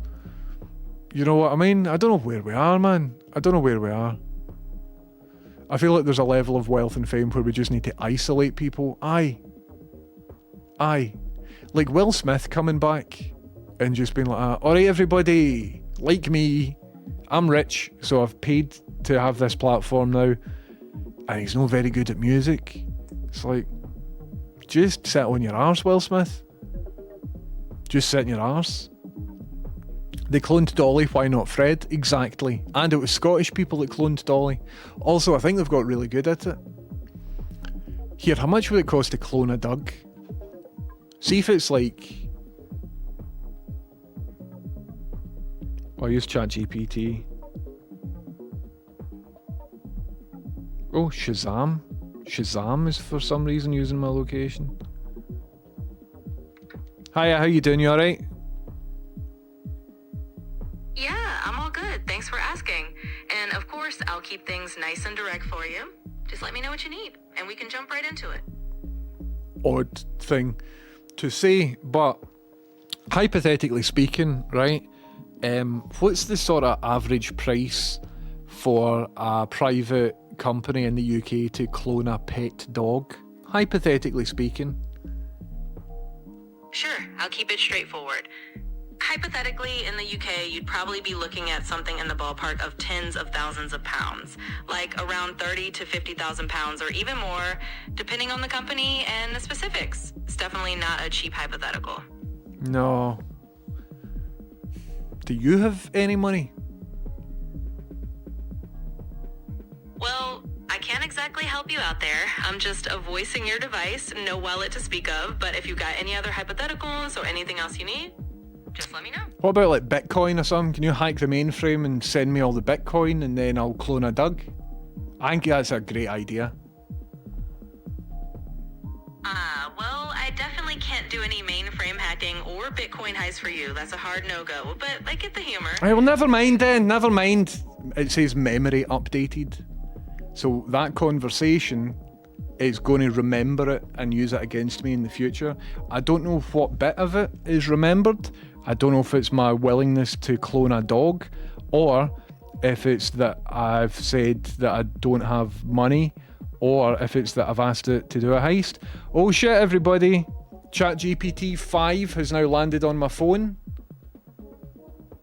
you know what I mean? I don't know where we are, man. I don't know where we are. I feel like there's a level of wealth and fame where we just need to isolate people. Aye. Like Will Smith coming back and just being like, alright everybody, like me, I'm rich, so I've paid to have this platform now, and he's not very good at music. It's like, just sit on your arse, Will Smith. Just sit in your arse. They cloned Dolly, why not Fred? Exactly. And it was Scottish people that cloned Dolly. Also, I think they've got really good at it. Here, how much would it cost to clone a Doug? See if it's like... I'll use ChatGPT. Oh, Shazam. Shazam is for some reason using my location. Hiya, how you doing? You alright? Yeah, I'm all good. Thanks for asking. And of course, I'll keep things nice and direct for you. Just let me know what you need, and we can jump right into it. Odd thing to say, but hypothetically speaking, right? What's the sort of average price for a private company in the UK to clone a pet dog? Hypothetically speaking. Sure, I'll keep it straightforward. Hypothetically, in the UK, you'd probably be looking at something in the ballpark of tens of thousands of pounds, like around 30 to 50,000 pounds or even more, depending on the company and the specifics. It's definitely not a cheap hypothetical. No. Do you have any money? Well, I can't exactly help you out there. I'm just a voice in your device, no wallet to speak of, but if you got any other hypotheticals or anything else you need, just let me know. What about like Bitcoin or something? Can you hack the mainframe and send me all the Bitcoin and then I'll clone a Doug? I think that's a great idea. Well, I definitely can't do any mainframe hacking or Bitcoin heist for you. That's a hard no-go, but I get the humor. Right, well, never mind then, never mind. It says memory updated. So that conversation is going to remember it and use it against me in the future. I don't know what bit of it is remembered. I don't know if it's my willingness to clone a dog, or if it's that I've said that I don't have money, or if it's that I've asked it to do a heist. Oh shit, everybody. ChatGPT 5 has now landed on my phone.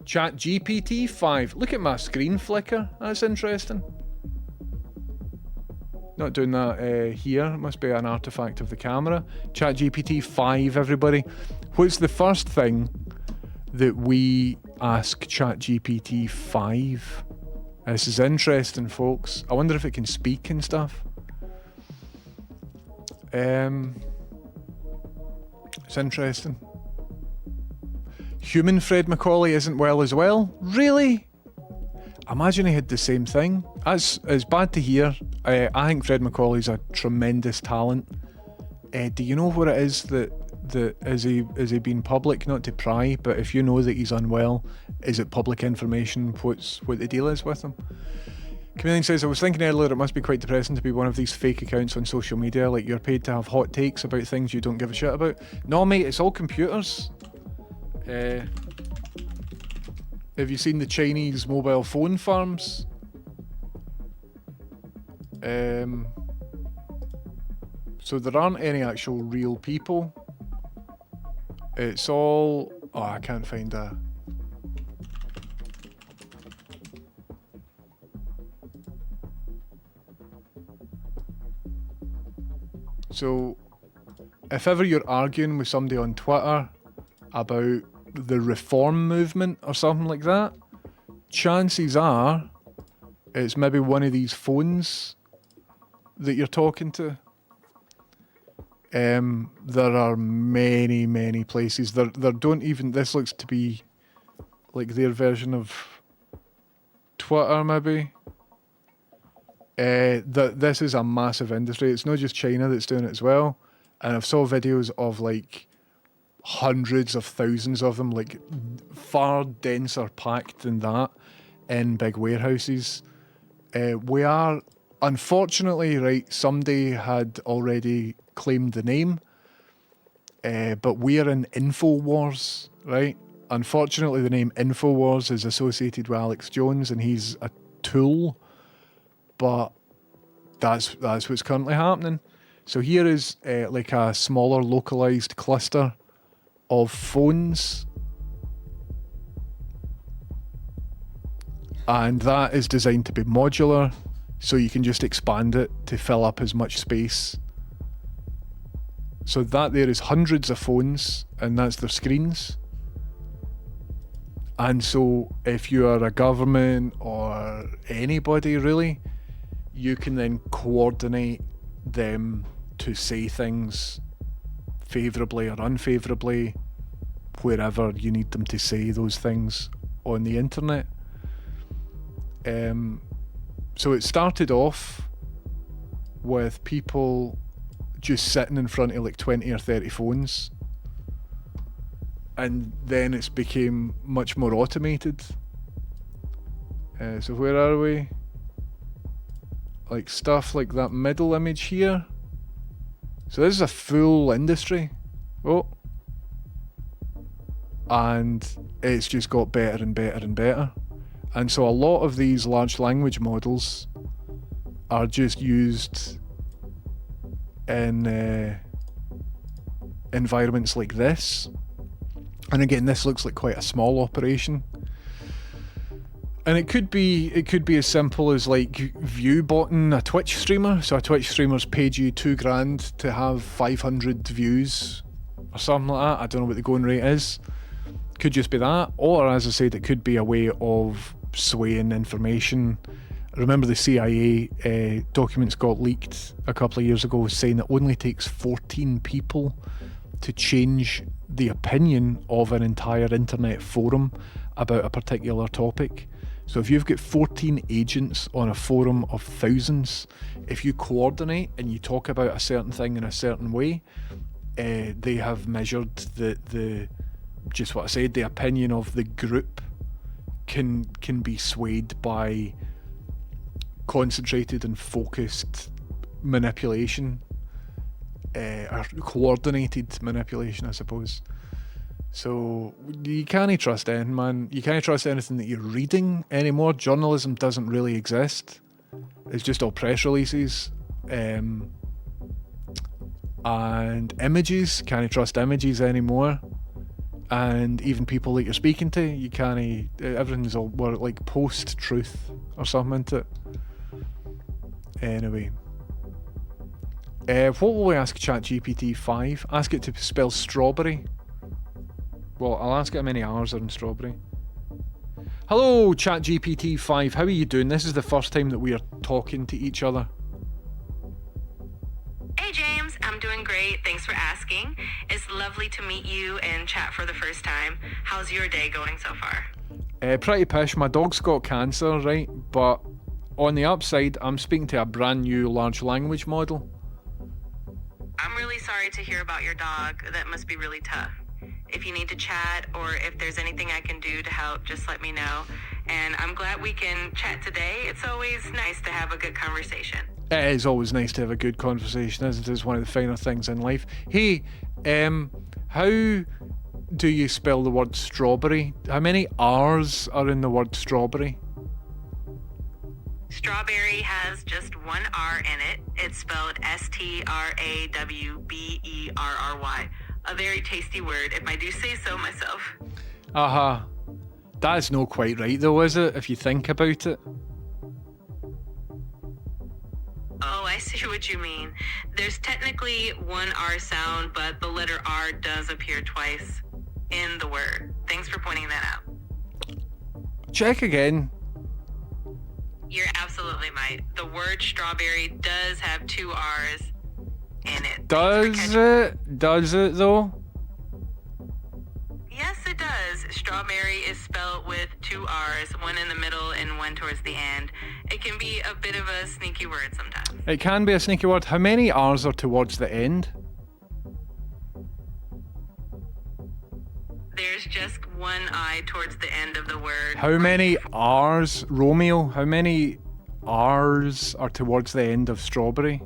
ChatGPT 5. Look at my screen flicker. That's interesting. Not doing that here. It must be an artifact of the camera. ChatGPT 5, everybody. What's the first thing that we ask ChatGPT 5? This is interesting, folks. I wonder if it can speak and stuff. It's interesting. Human Fred Macaulay isn't well as well? Really? Imagine he had the same thing. It's bad to hear. I think Fred Macaulay's a tremendous talent. Do you know what it is that is he being public? Not to pry, but if you know that he's unwell, is it public information what the deal is with him? Chameleon says, I was thinking earlier it must be quite depressing to be one of these fake accounts on social media, like you're paid to have hot takes about things you don't give a shit about. No mate, it's all computers. Have you seen the Chinese mobile phone farms? So there aren't any actual real people. It's all... Oh, I can't find a... So, if ever you're arguing with somebody on Twitter about the reform movement or something like that, chances are it's maybe one of these phones that you're talking to. There are many, many places. There don't even... This looks to be like their version of Twitter, maybe. This is a massive industry. It's not just China that's doing it as well. And I've saw videos of like hundreds of thousands of them, like far denser packed than that in big warehouses. We are, unfortunately, right, somebody had already claimed the name, but we are in InfoWars, right? Unfortunately, the name InfoWars is associated with Alex Jones and he's a tool. But that's what's currently happening. So here is like a smaller localized cluster of phones, and that is designed to be modular, so you can just expand it to fill up as much space. So that there is hundreds of phones, and that's their screens. And so if you are a government or anybody really, you can then coordinate them to say things favourably or unfavourably, wherever you need them to say those things on the internet. So it started off with people just sitting in front of like 20 or 30 phones, and then it's became much more automated. So where are we? Like stuff like that middle image here. So this is a full industry. Oh. And it's just got better and better and better. And so a lot of these large language models are just used in environments like this. And again, this looks like quite a small operation. And it could be as simple as like view botting a Twitch streamer. So a Twitch streamer's paid you $2,000 to have 500 views or something like that. I don't know what the going rate is. Could just be that, or as I said, it could be a way of swaying information. Remember the CIA documents got leaked a couple of years ago saying it only takes 14 people to change the opinion of an entire internet forum about a particular topic. So if you've got 14 agents on a forum of thousands, if you coordinate and you talk about a certain thing in a certain way, they have measured the just what I said, the opinion of the group can be swayed by concentrated and focused manipulation, or coordinated manipulation, I suppose. So you can't trust anything, man. You can't trust anything that you're reading anymore. Journalism doesn't really exist. It's just all press releases. And images, can't trust images anymore. And even people that you're speaking to, you can't. Everything's all like post-truth or something, isn't it? Anyway. What will we ask ChatGPT 5? Ask it to spell strawberry. Well, I'll ask it how many R's are in strawberry. Hello, ChatGPT 5. How are you doing? This is the first time that we are talking to each other. Hey, James. I'm doing great. Thanks for asking. It's lovely to meet you and chat for the first time. How's your day going so far? Pretty pish. My dog's got cancer, right? But on the upside, I'm speaking to a brand new large language model. I'm really sorry to hear about your dog. That must be really tough. If you need to chat or if there's anything I can do to help, just let me know. And I'm glad we can chat today. It's always nice to have a good conversation. It is always nice to have a good conversation, isn't it? It's one of the finer things in life. Hey, how do you spell the word strawberry? How many R's are in the word strawberry? Strawberry has just one R in it. It's spelled STRAWBERRY. A very tasty word, if I do say so myself. That's not quite right though, is it, if you think about it? Oh, I see what you mean. There's technically one R sound, but the letter R does appear twice in the word. Thanks for pointing that out. Check again. You're absolutely right. The word strawberry does have two R's in it. Does it? Does it though? Yes, it does. Strawberry is spelled with two R's, one in the middle and one towards the end. It can be a bit of a sneaky word sometimes. It can be a sneaky word. How many R's are towards the end? There's just one I towards the end of the word. How many R's, Romeo? How many R's are towards the end of strawberry?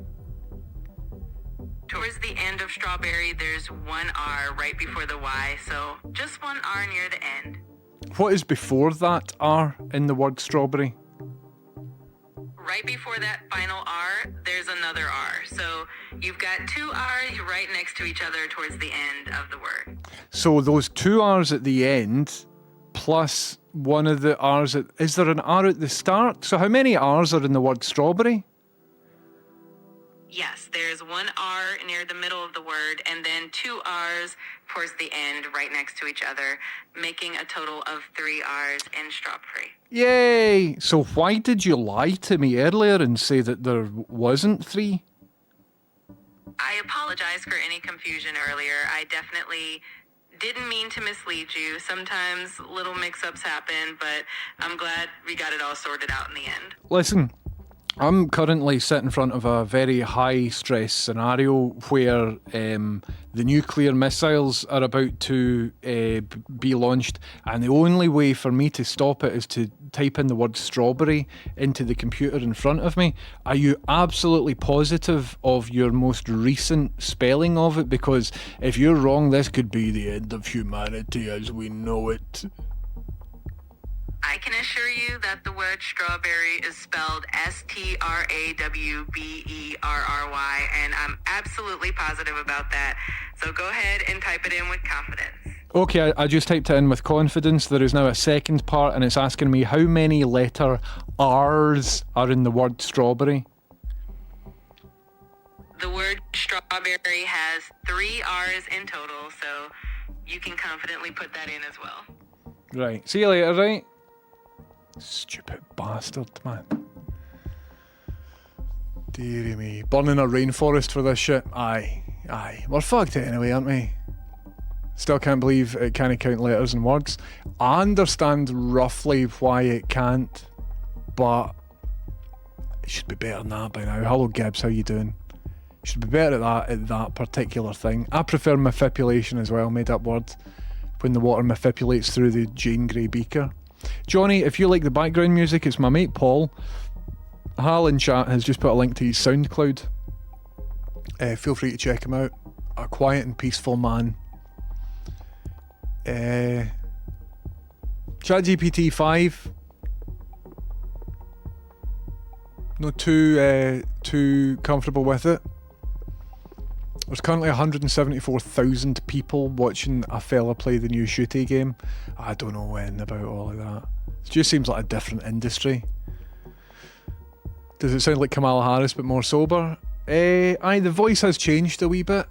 Towards the end of strawberry, there's one R right before the Y, so just one R near the end. What is before that R in the word strawberry? Right before that final R, there's another R. So you've got two R's right next to each other towards the end of the word. So those two R's at the end, plus one of the R's at... Is there an R at the start? So how many R's are in the word strawberry? Yes, there's one R near the middle of the word, and then two R's towards the end right next to each other, making a total of three R's in strawberry. Yay! So why did you lie to me earlier and say that there wasn't three? I apologize for any confusion earlier. I definitely didn't mean to mislead you. Sometimes little mix-ups happen, but I'm glad we got it all sorted out in the end. Listen, I'm currently sitting in front of a very high-stress scenario where the nuclear missiles are about to be launched, and the only way for me to stop it is to type in the word strawberry into the computer in front of me. Are you absolutely positive of your most recent spelling of it? Because if you're wrong, this could be the end of humanity as we know it. I can assure you that the word strawberry is spelled STRAWBERRY, and I'm absolutely positive about that. So go ahead and type it in with confidence. Okay, I just typed it in with confidence. There is now a second part, and it's asking me how many letter R's are in the word strawberry. The word strawberry has 3 R's in total, so you can confidently put that in as well. Right. See you later, right? Stupid bastard, man. Deary me. Burning a rainforest for this shit. Aye. We're fucked anyway, aren't we? Still can't believe it can't count letters and words. I understand roughly why it can't, but it should be better than that by now. Hello Gibbs, how you doing? Should be better at that particular thing. I prefer manipulation as well, made up word, when the water manipulates through the Jane Grey beaker. Johnny, if you like the background music, it's my mate Paul. Hal in chat has just put a link to his SoundCloud. Feel free to check him out. A quiet and peaceful man. ChatGPT 5. Not too comfortable with it. There's currently 174,000 people watching a fella play the new Shooty game. I don't know when about all of that. It just seems like a different industry. Does it sound like Kamala Harris but more sober? Aye, the voice has changed a wee bit.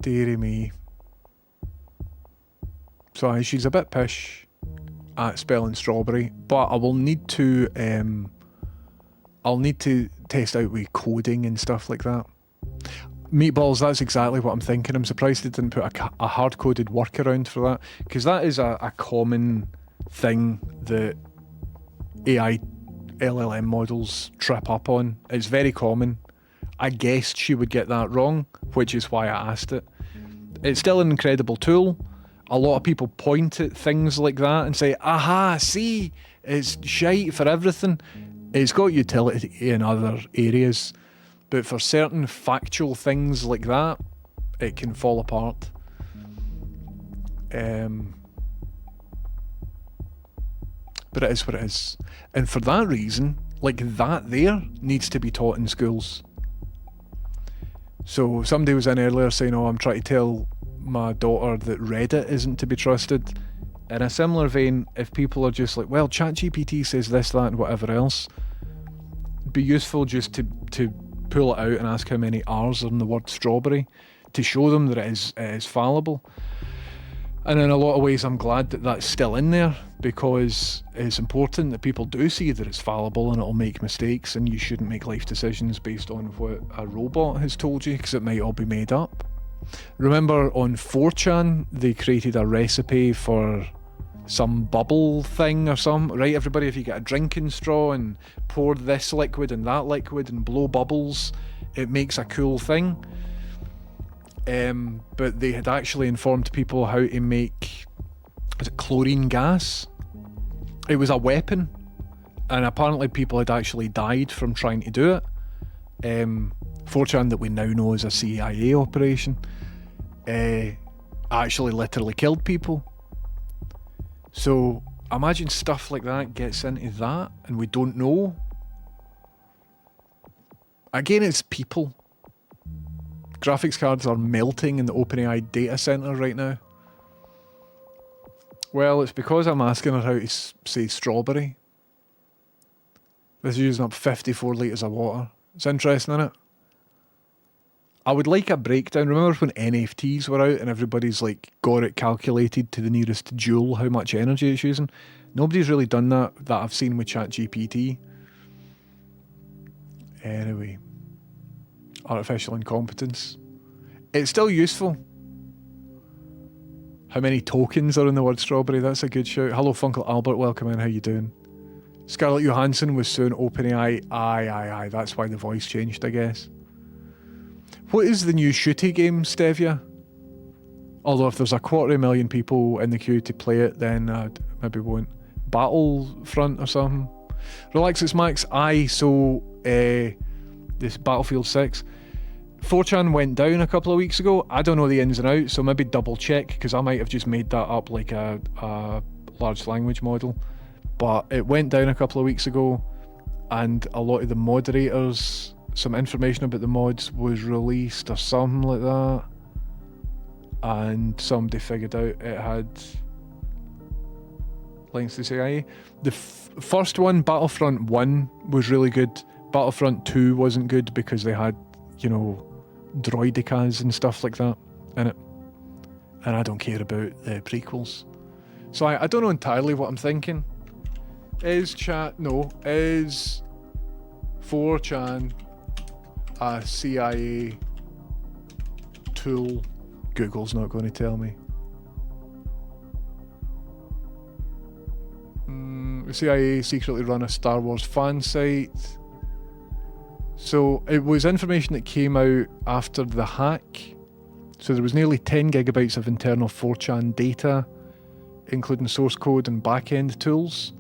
Deary me. So aye, she's a bit pish at spelling strawberry, but I will need to I'll need to test out with coding and stuff like that. Meatballs, that's exactly what I'm thinking. I'm surprised they didn't put a hard-coded workaround for that, because that is a common thing that AI LLM models trip up on. It's very common. I guessed she would get that wrong, which is why I asked it. It's still an incredible tool. A lot of people point at things like that and say, aha, see, it's shite for everything. It's got utility in other areas, but for certain factual things like that, it can fall apart. But it is what it is. And for that reason, like that there needs to be taught in schools. So somebody was in earlier saying, oh, I'm trying to tell my daughter that Reddit isn't to be trusted. In a similar vein, if people are just like, well, ChatGPT says this, that, and whatever else, it'd be useful just to pull it out and ask how many R's are in the word strawberry to show them that it is fallible. And in a lot of ways, I'm glad that that's still in there, because it's important that people do see that it's fallible and it'll make mistakes, and you shouldn't make life decisions based on what a robot has told you, because it might all be made up. Remember on 4chan, they created a recipe for some bubble thing or something, right? Everybody, if you get a drinking straw and pour this liquid and that liquid and blow bubbles, it makes a cool thing. But they had actually informed people how to make, was it chlorine gas? It was a weapon, and apparently people had actually died from trying to do it. 4chan, that we now know as a CIA operation, actually literally killed people. So imagine stuff like that gets into that and we don't know. Again, it's people. Graphics cards are melting in the OpenAI data center right now. Well, it's because I'm asking her how to say strawberry. This is using up 54 litres of water. It's interesting, isn't it? I would like a breakdown. Remember when NFTs were out and everybody's like got it calculated to the nearest joule how much energy it's using? Nobody's really done that I've seen with ChatGPT. Anyway, artificial incompetence. It's still useful. How many tokens are in the word strawberry? That's a good shout. Hello, Funkle Albert. Welcome in. How you doing? Scarlett Johansson was soon OpenAI. Aye. That's why the voice changed, I guess. What is the new Shooty game, Stevia? Although if there's 250,000 people in the queue to play it, then I maybe won't. Battlefront or something. Relax, it's Max. Aye, so this Battlefield 6. 4chan went down a couple of weeks ago. I don't know the ins and outs, so maybe double check, because I might have just made that up like a large language model. But it went down a couple of weeks ago, and a lot of the moderators some information about the mods was released or something like that, and somebody figured out it had links to CIA. The first one, Battlefront 1, was really good. Battlefront 2 wasn't good because they had, droidicas and stuff like that in it. And I don't care about prequels. So I don't know entirely what I'm thinking. Is 4chan a CIA tool? Google's not going to tell me. The CIA secretly run a Star Wars fan site. So it was information that came out after the hack. So there was nearly 10 gigabytes of internal 4chan data, including source code and back-end tools.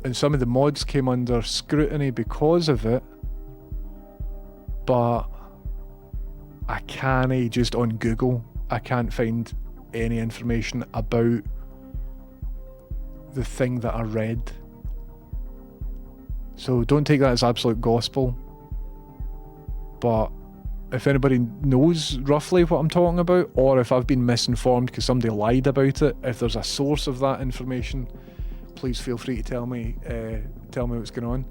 And some of the mods came under scrutiny because of it. But I can't, just on Google, I can't find any information about the thing that I read. So don't take that as absolute gospel. But if anybody knows roughly what I'm talking about, or if I've been misinformed because somebody lied about it, if there's a source of that information, please feel free to tell me what's going on.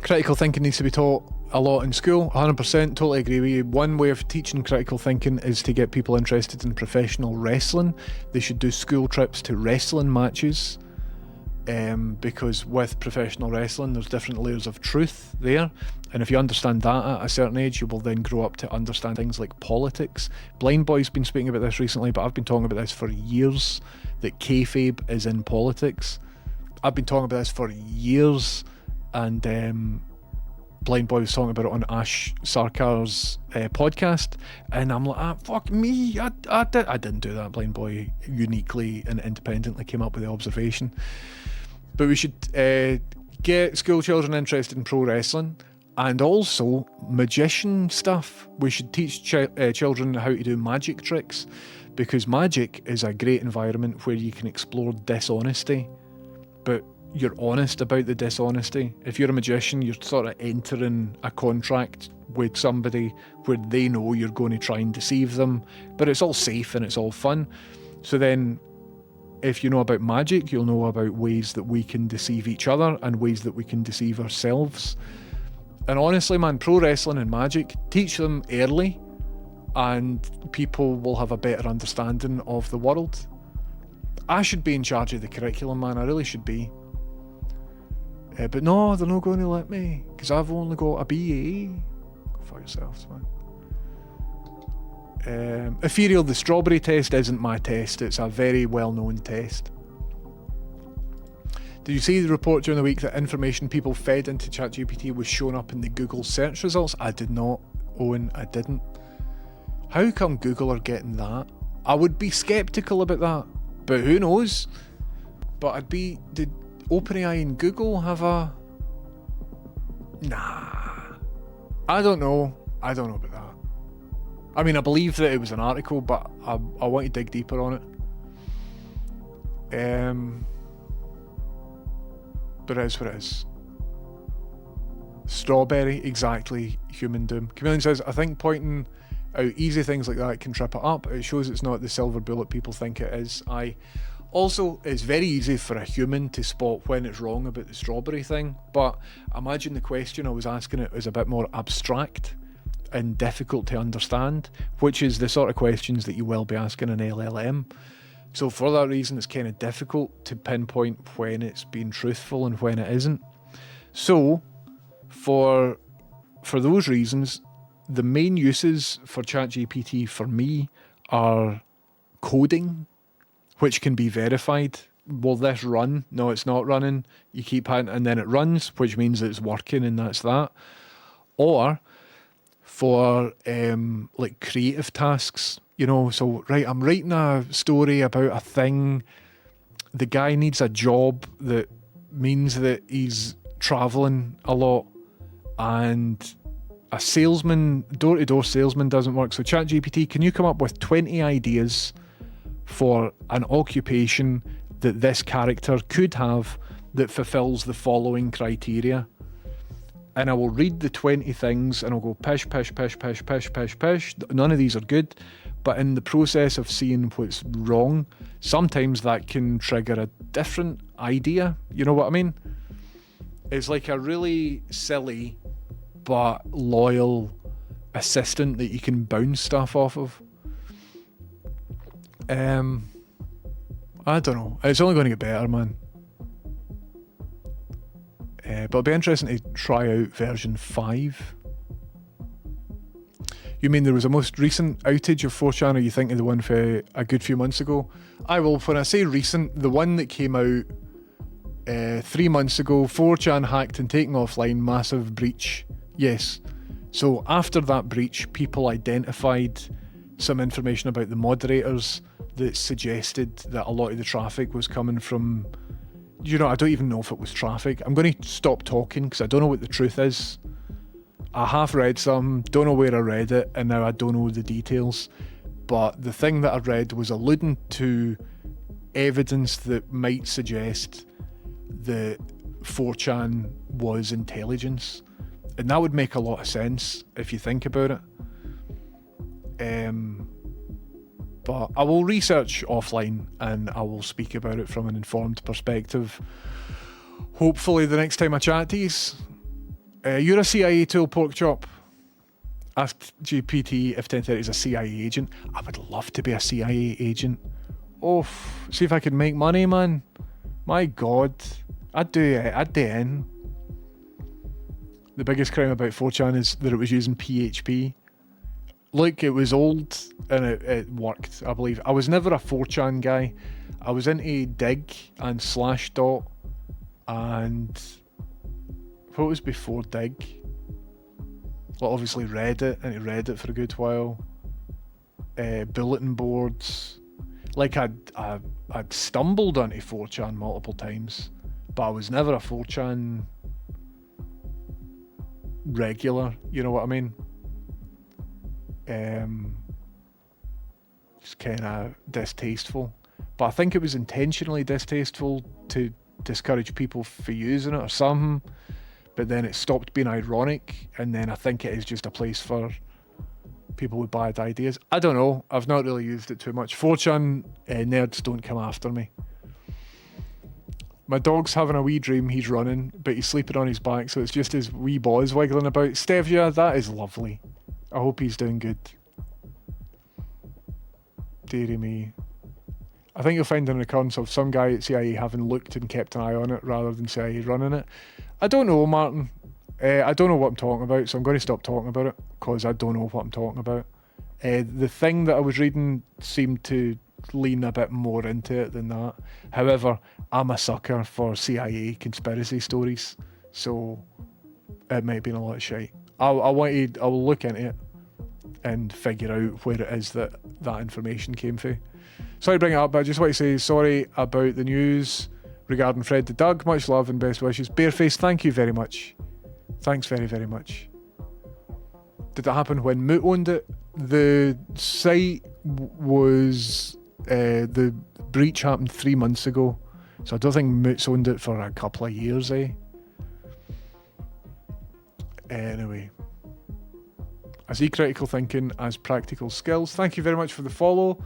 Critical thinking needs to be taught a lot in school. 100%, totally agree with you. One way of teaching critical thinking is to get people interested in professional wrestling. They should do school trips to wrestling matches, because with professional wrestling there's different layers of truth there, and if you understand that at a certain age, you will then grow up to understand things like politics. Blind Boy's been speaking about this recently, but I've been talking about this for years, that kayfabe is in politics. I've been talking about this for years, and Blind Boy was talking about it on Ash Sarkar's podcast, and I'm like, fuck me, I didn't do that. Blind Boy uniquely and independently came up with the observation. But we should get school children interested in pro wrestling, and also magician stuff. We should teach children how to do magic tricks, because magic is a great environment where you can explore dishonesty, but you're honest about the dishonesty. If you're a magician, you're sort of entering a contract with somebody where they know you're going to try and deceive them, but it's all safe and it's all fun. So then, if you know about magic, you'll know about ways that we can deceive each other and ways that we can deceive ourselves. And honestly, man, pro wrestling and magic, teach them early, and people will have a better understanding of the world. I should be in charge of the curriculum, man. I really should be. But no, they're not going to let me, because I've only got a BA. Go for yourselves, man. Ethereal, the strawberry test isn't my test. It's a very well-known test. Did you see the report during the week that information people fed into ChatGPT was showing up in the Google search results? I did not, Owen. I didn't. How come Google are getting that? I would be skeptical about that, but who knows? But did OpenAI and Google have a... Nah. I don't know about that. I mean, I believe that it was an article, but I want to dig deeper on it. But it is what it is. Strawberry, exactly, human doom. Chameleon says, I think pointing out easy things like that can trip it up. It shows it's not the silver bullet people think it is. Also, it's very easy for a human to spot when it's wrong about the strawberry thing, but imagine the question I was asking it was a bit more abstract and difficult to understand, which is the sort of questions that you will be asking an LLM. So for that reason, it's kind of difficult to pinpoint when it's being truthful and when it isn't. So for those reasons, the main uses for ChatGPT for me are coding, which can be verified. Will this run? No, it's not running. You keep hitting and then it runs, which means that it's working, and that's that. Or for like creative tasks, so right, I'm writing a story about a thing. The guy needs a job that means that he's traveling a lot, and a salesman, door-to-door salesman doesn't work. So ChatGPT, can you come up with 20 ideas for an occupation that this character could have that fulfills the following criteria? and I will read the 20 things and I'll go pish, pish, pish, pish, pish, pish, pish. None of these are good. But in the process of seeing what's wrong, sometimes that can trigger a different idea. You know what I mean? It's like a really silly but loyal assistant that you can bounce stuff off of. I don't know. It's only going to get better, man. But it'll be interesting to try out version 5. You mean there was a most recent outage of 4chan, or you thinking the one for a good few months ago? When I say recent, the one that came out 3 months ago, 4chan hacked and taken offline, massive breach. Yes. So after that breach, people identified some information about the moderators that suggested that a lot of the traffic was coming from, I don't even know if it was traffic. I'm going to stop talking because I don't know what the truth is. I have read some, don't know where I read it, and now I don't know the details. But the thing that I read was alluding to evidence that might suggest that 4chan was intelligence. And that would make a lot of sense if you think about it. But I will research offline and I will speak about it from an informed perspective. Hopefully the next time I chat to you. You're a CIA tool, pork chop. Asked GPT if 1030 is a CIA agent. I would love to be a CIA agent. Oh, see if I could make money, man. My God. I'd do it. I'd do in. The biggest crime about 4chan is that it was using PHP. Look, it was old and it worked, I believe. I was never a 4chan guy. I was into Dig and Slashdot and what was before Dig? Well, obviously Reddit, into Reddit for a good while. Bulletin boards. Like I'd stumbled onto 4chan multiple times, but I was never a 4chan regular, you know what I mean? It's kind of distasteful, but I think it was intentionally distasteful to discourage people for using it or something, but then it stopped being ironic, and then I think it is just a place for people with bad ideas. I don't know, I've not really used it too much. 4chan nerds don't come after me. My dog's having a wee dream he's running, but he's sleeping on his back, so it's just his wee balls wiggling about. Stevia, that is lovely. I hope he's doing good. Dearie me. I think you'll find an occurrence of some guy at CIA having looked and kept an eye on it rather than CIA running it. I don't know, Martin. I don't know what I'm talking about, so I'm going to stop talking about it because I don't know what I'm talking about. The thing that I was reading seemed to lean a bit more into it than that. However, I'm a sucker for CIA conspiracy stories, so it might have been a lot of shite. I will look into it and figure out where it is that information came from. Sorry to bring it up, but I just want to say sorry about the news regarding Fred the Doug. Much love and best wishes. Bareface, thank you very much. Thanks very, very much. Did it happen when Moot owned it? The site was... the breach happened 3 months ago, so I don't think Moot's owned it for a couple of years, Anyway. I see critical thinking as practical skills. Thank you very much for the follow.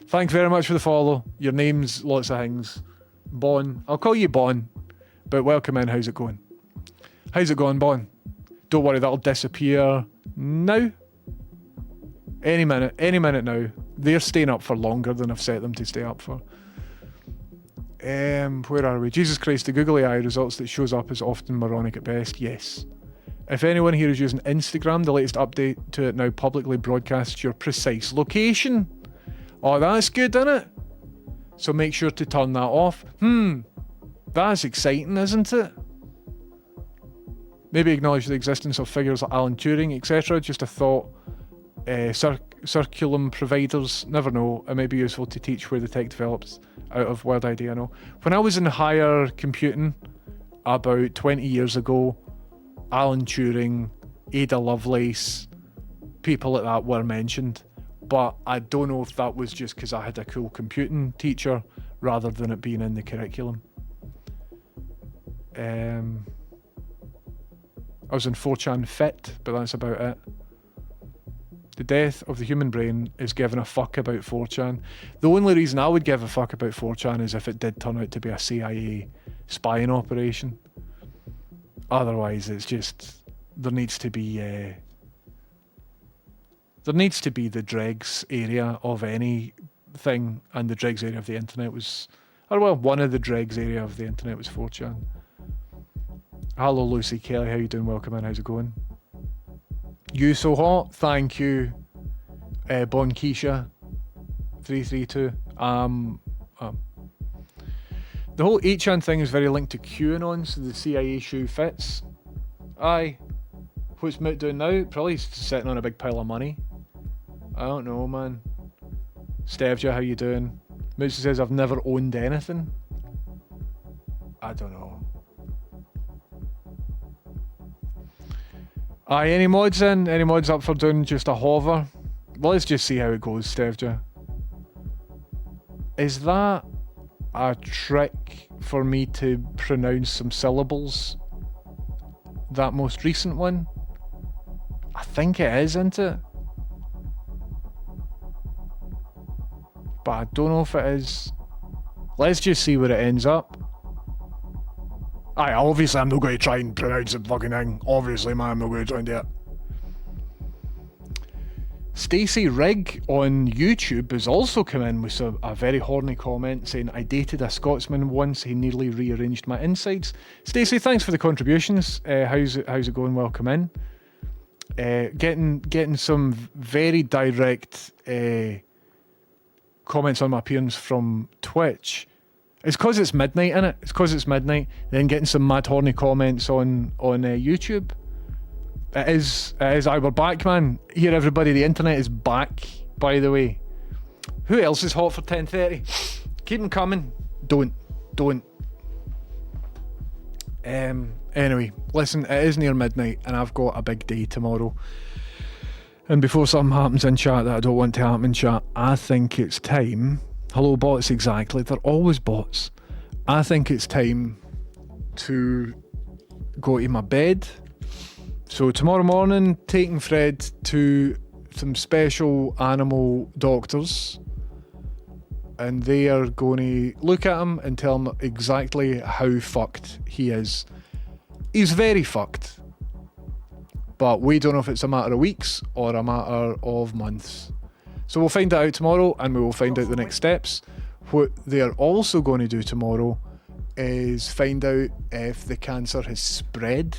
Thanks very much for the follow. Your name's lots of things. Bon. I'll call you Bon. But welcome in. How's it going? How's it going, Bon? Don't worry, that'll disappear now. Any minute now. They're staying up for longer than I've set them to stay up for. Where are we? Jesus Christ, the Google AI results that shows up is often moronic at best. Yes. If anyone here is using Instagram, the latest update to it now publicly broadcasts your precise location. Oh, that's good, isn't it? So make sure to turn that off. That's exciting, isn't it? Maybe acknowledge the existence of figures like Alan Turing, etc. Just a thought. Circulum providers, never know. It may be useful to teach where the tech develops out of Word ID, I know. When I was in higher computing about 20 years ago, Alan Turing, Ada Lovelace, people like that were mentioned. But I don't know if that was just because I had a cool computing teacher rather than it being in the curriculum. I was in 4chan Fit, but that's about it. The death of the human brain is giving a fuck about 4chan. The only reason I would give a fuck about 4chan is if it did turn out to be a CIA spying operation. Otherwise, it's just there needs to be the dregs area of anything, and the dregs area of the internet was, or well, one of the dregs area of the internet was 4chan. Hello, Lucy Kelly. How you doing? Welcome in. How's it going? You so hot. Thank you, Bon Keisha 332. The whole 8chan thing is very linked to QAnon, so the CIA shoe fits. Aye. What's Moot doing now? Probably sitting on a big pile of money. I don't know, man. Stevja, how you doing? Moot says, I've never owned anything. I don't know. Aye, any mods in? Any mods up for doing just a hover? Well, let's just see how it goes, Stevja. Is that a trick for me to pronounce some syllables? That most recent one? I think it is, isn't it? But I don't know if it is. Let's just see where it ends up. Aye, obviously I'm not going to try and pronounce the fucking thing. Obviously, man, I'm not going to try and do it. Stacey Rigg on YouTube has also come in with a very horny comment saying, I dated a Scotsman once, he nearly rearranged my insides. Stacey, thanks for the contributions. How's it going? Welcome in. Getting some very direct comments on my appearance from Twitch. It's because it's midnight, innit? It's because it's midnight. Then getting some mad horny comments on YouTube. It is. Aye, we're back, man. Here, everybody. The internet is back, by the way. Who else is hot for 10:30? Keep them coming. Don't. Anyway, listen, it is near midnight and I've got a big day tomorrow. And before something happens in chat that I don't want to happen in chat, I think it's time... Hello, bots, exactly. They're always bots. I think it's time to go to my bed. So tomorrow morning, taking Fred to some special animal doctors. And they are going to look at him and tell him exactly how fucked he is. He's very fucked. But we don't know if it's a matter of weeks or a matter of months. So we'll find that out tomorrow, and we will find out the next steps. What they're also going to do tomorrow is find out if the cancer has spread.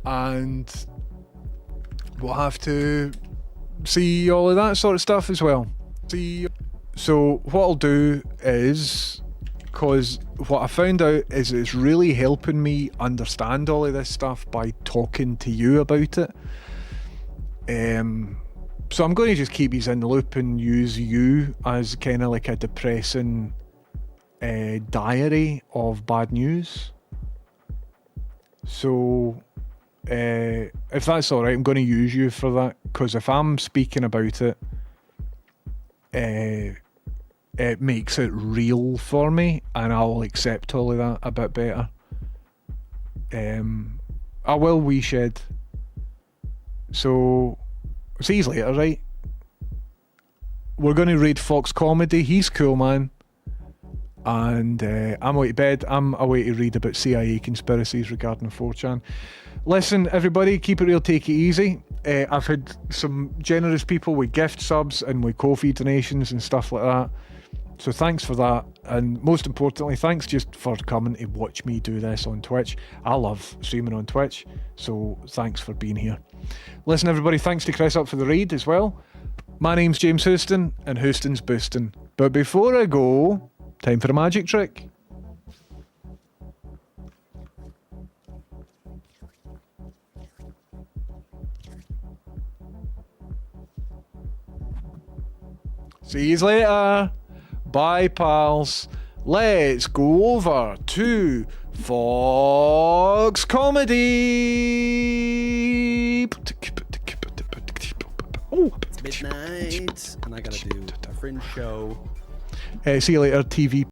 And we'll have to see all of that sort of stuff as well. So what I'll do is, because what I found out is it's really helping me understand all of this stuff by talking to you about it. So I'm going to just keep you in the loop and use you as kind of like a depressing diary of bad news. So if that's alright, I'm going to use you for that, because if I'm speaking about it, it makes it real for me, and I'll accept all of that a bit better. I will wee shed. So see you later, right? We're going to read Fox Comedy. He's cool, man. And I'm away to bed. I'm away to read about CIA conspiracies regarding 4chan. Listen, everybody, keep it real, take it easy. I've had some generous people with gift subs and with Ko-fi donations and stuff like that. So thanks for that. And most importantly, thanks just for coming to watch me do this on Twitch. I love streaming on Twitch. So thanks for being here. Listen, everybody, thanks to Chris up for the raid as well. My name's James Houston, and Houston's boosting. But before I go, time for a magic trick. See you later. Bye, pals. Let's go over to Fox Comedy. It's midnight, and I gotta do a fringe show. See you later, TV.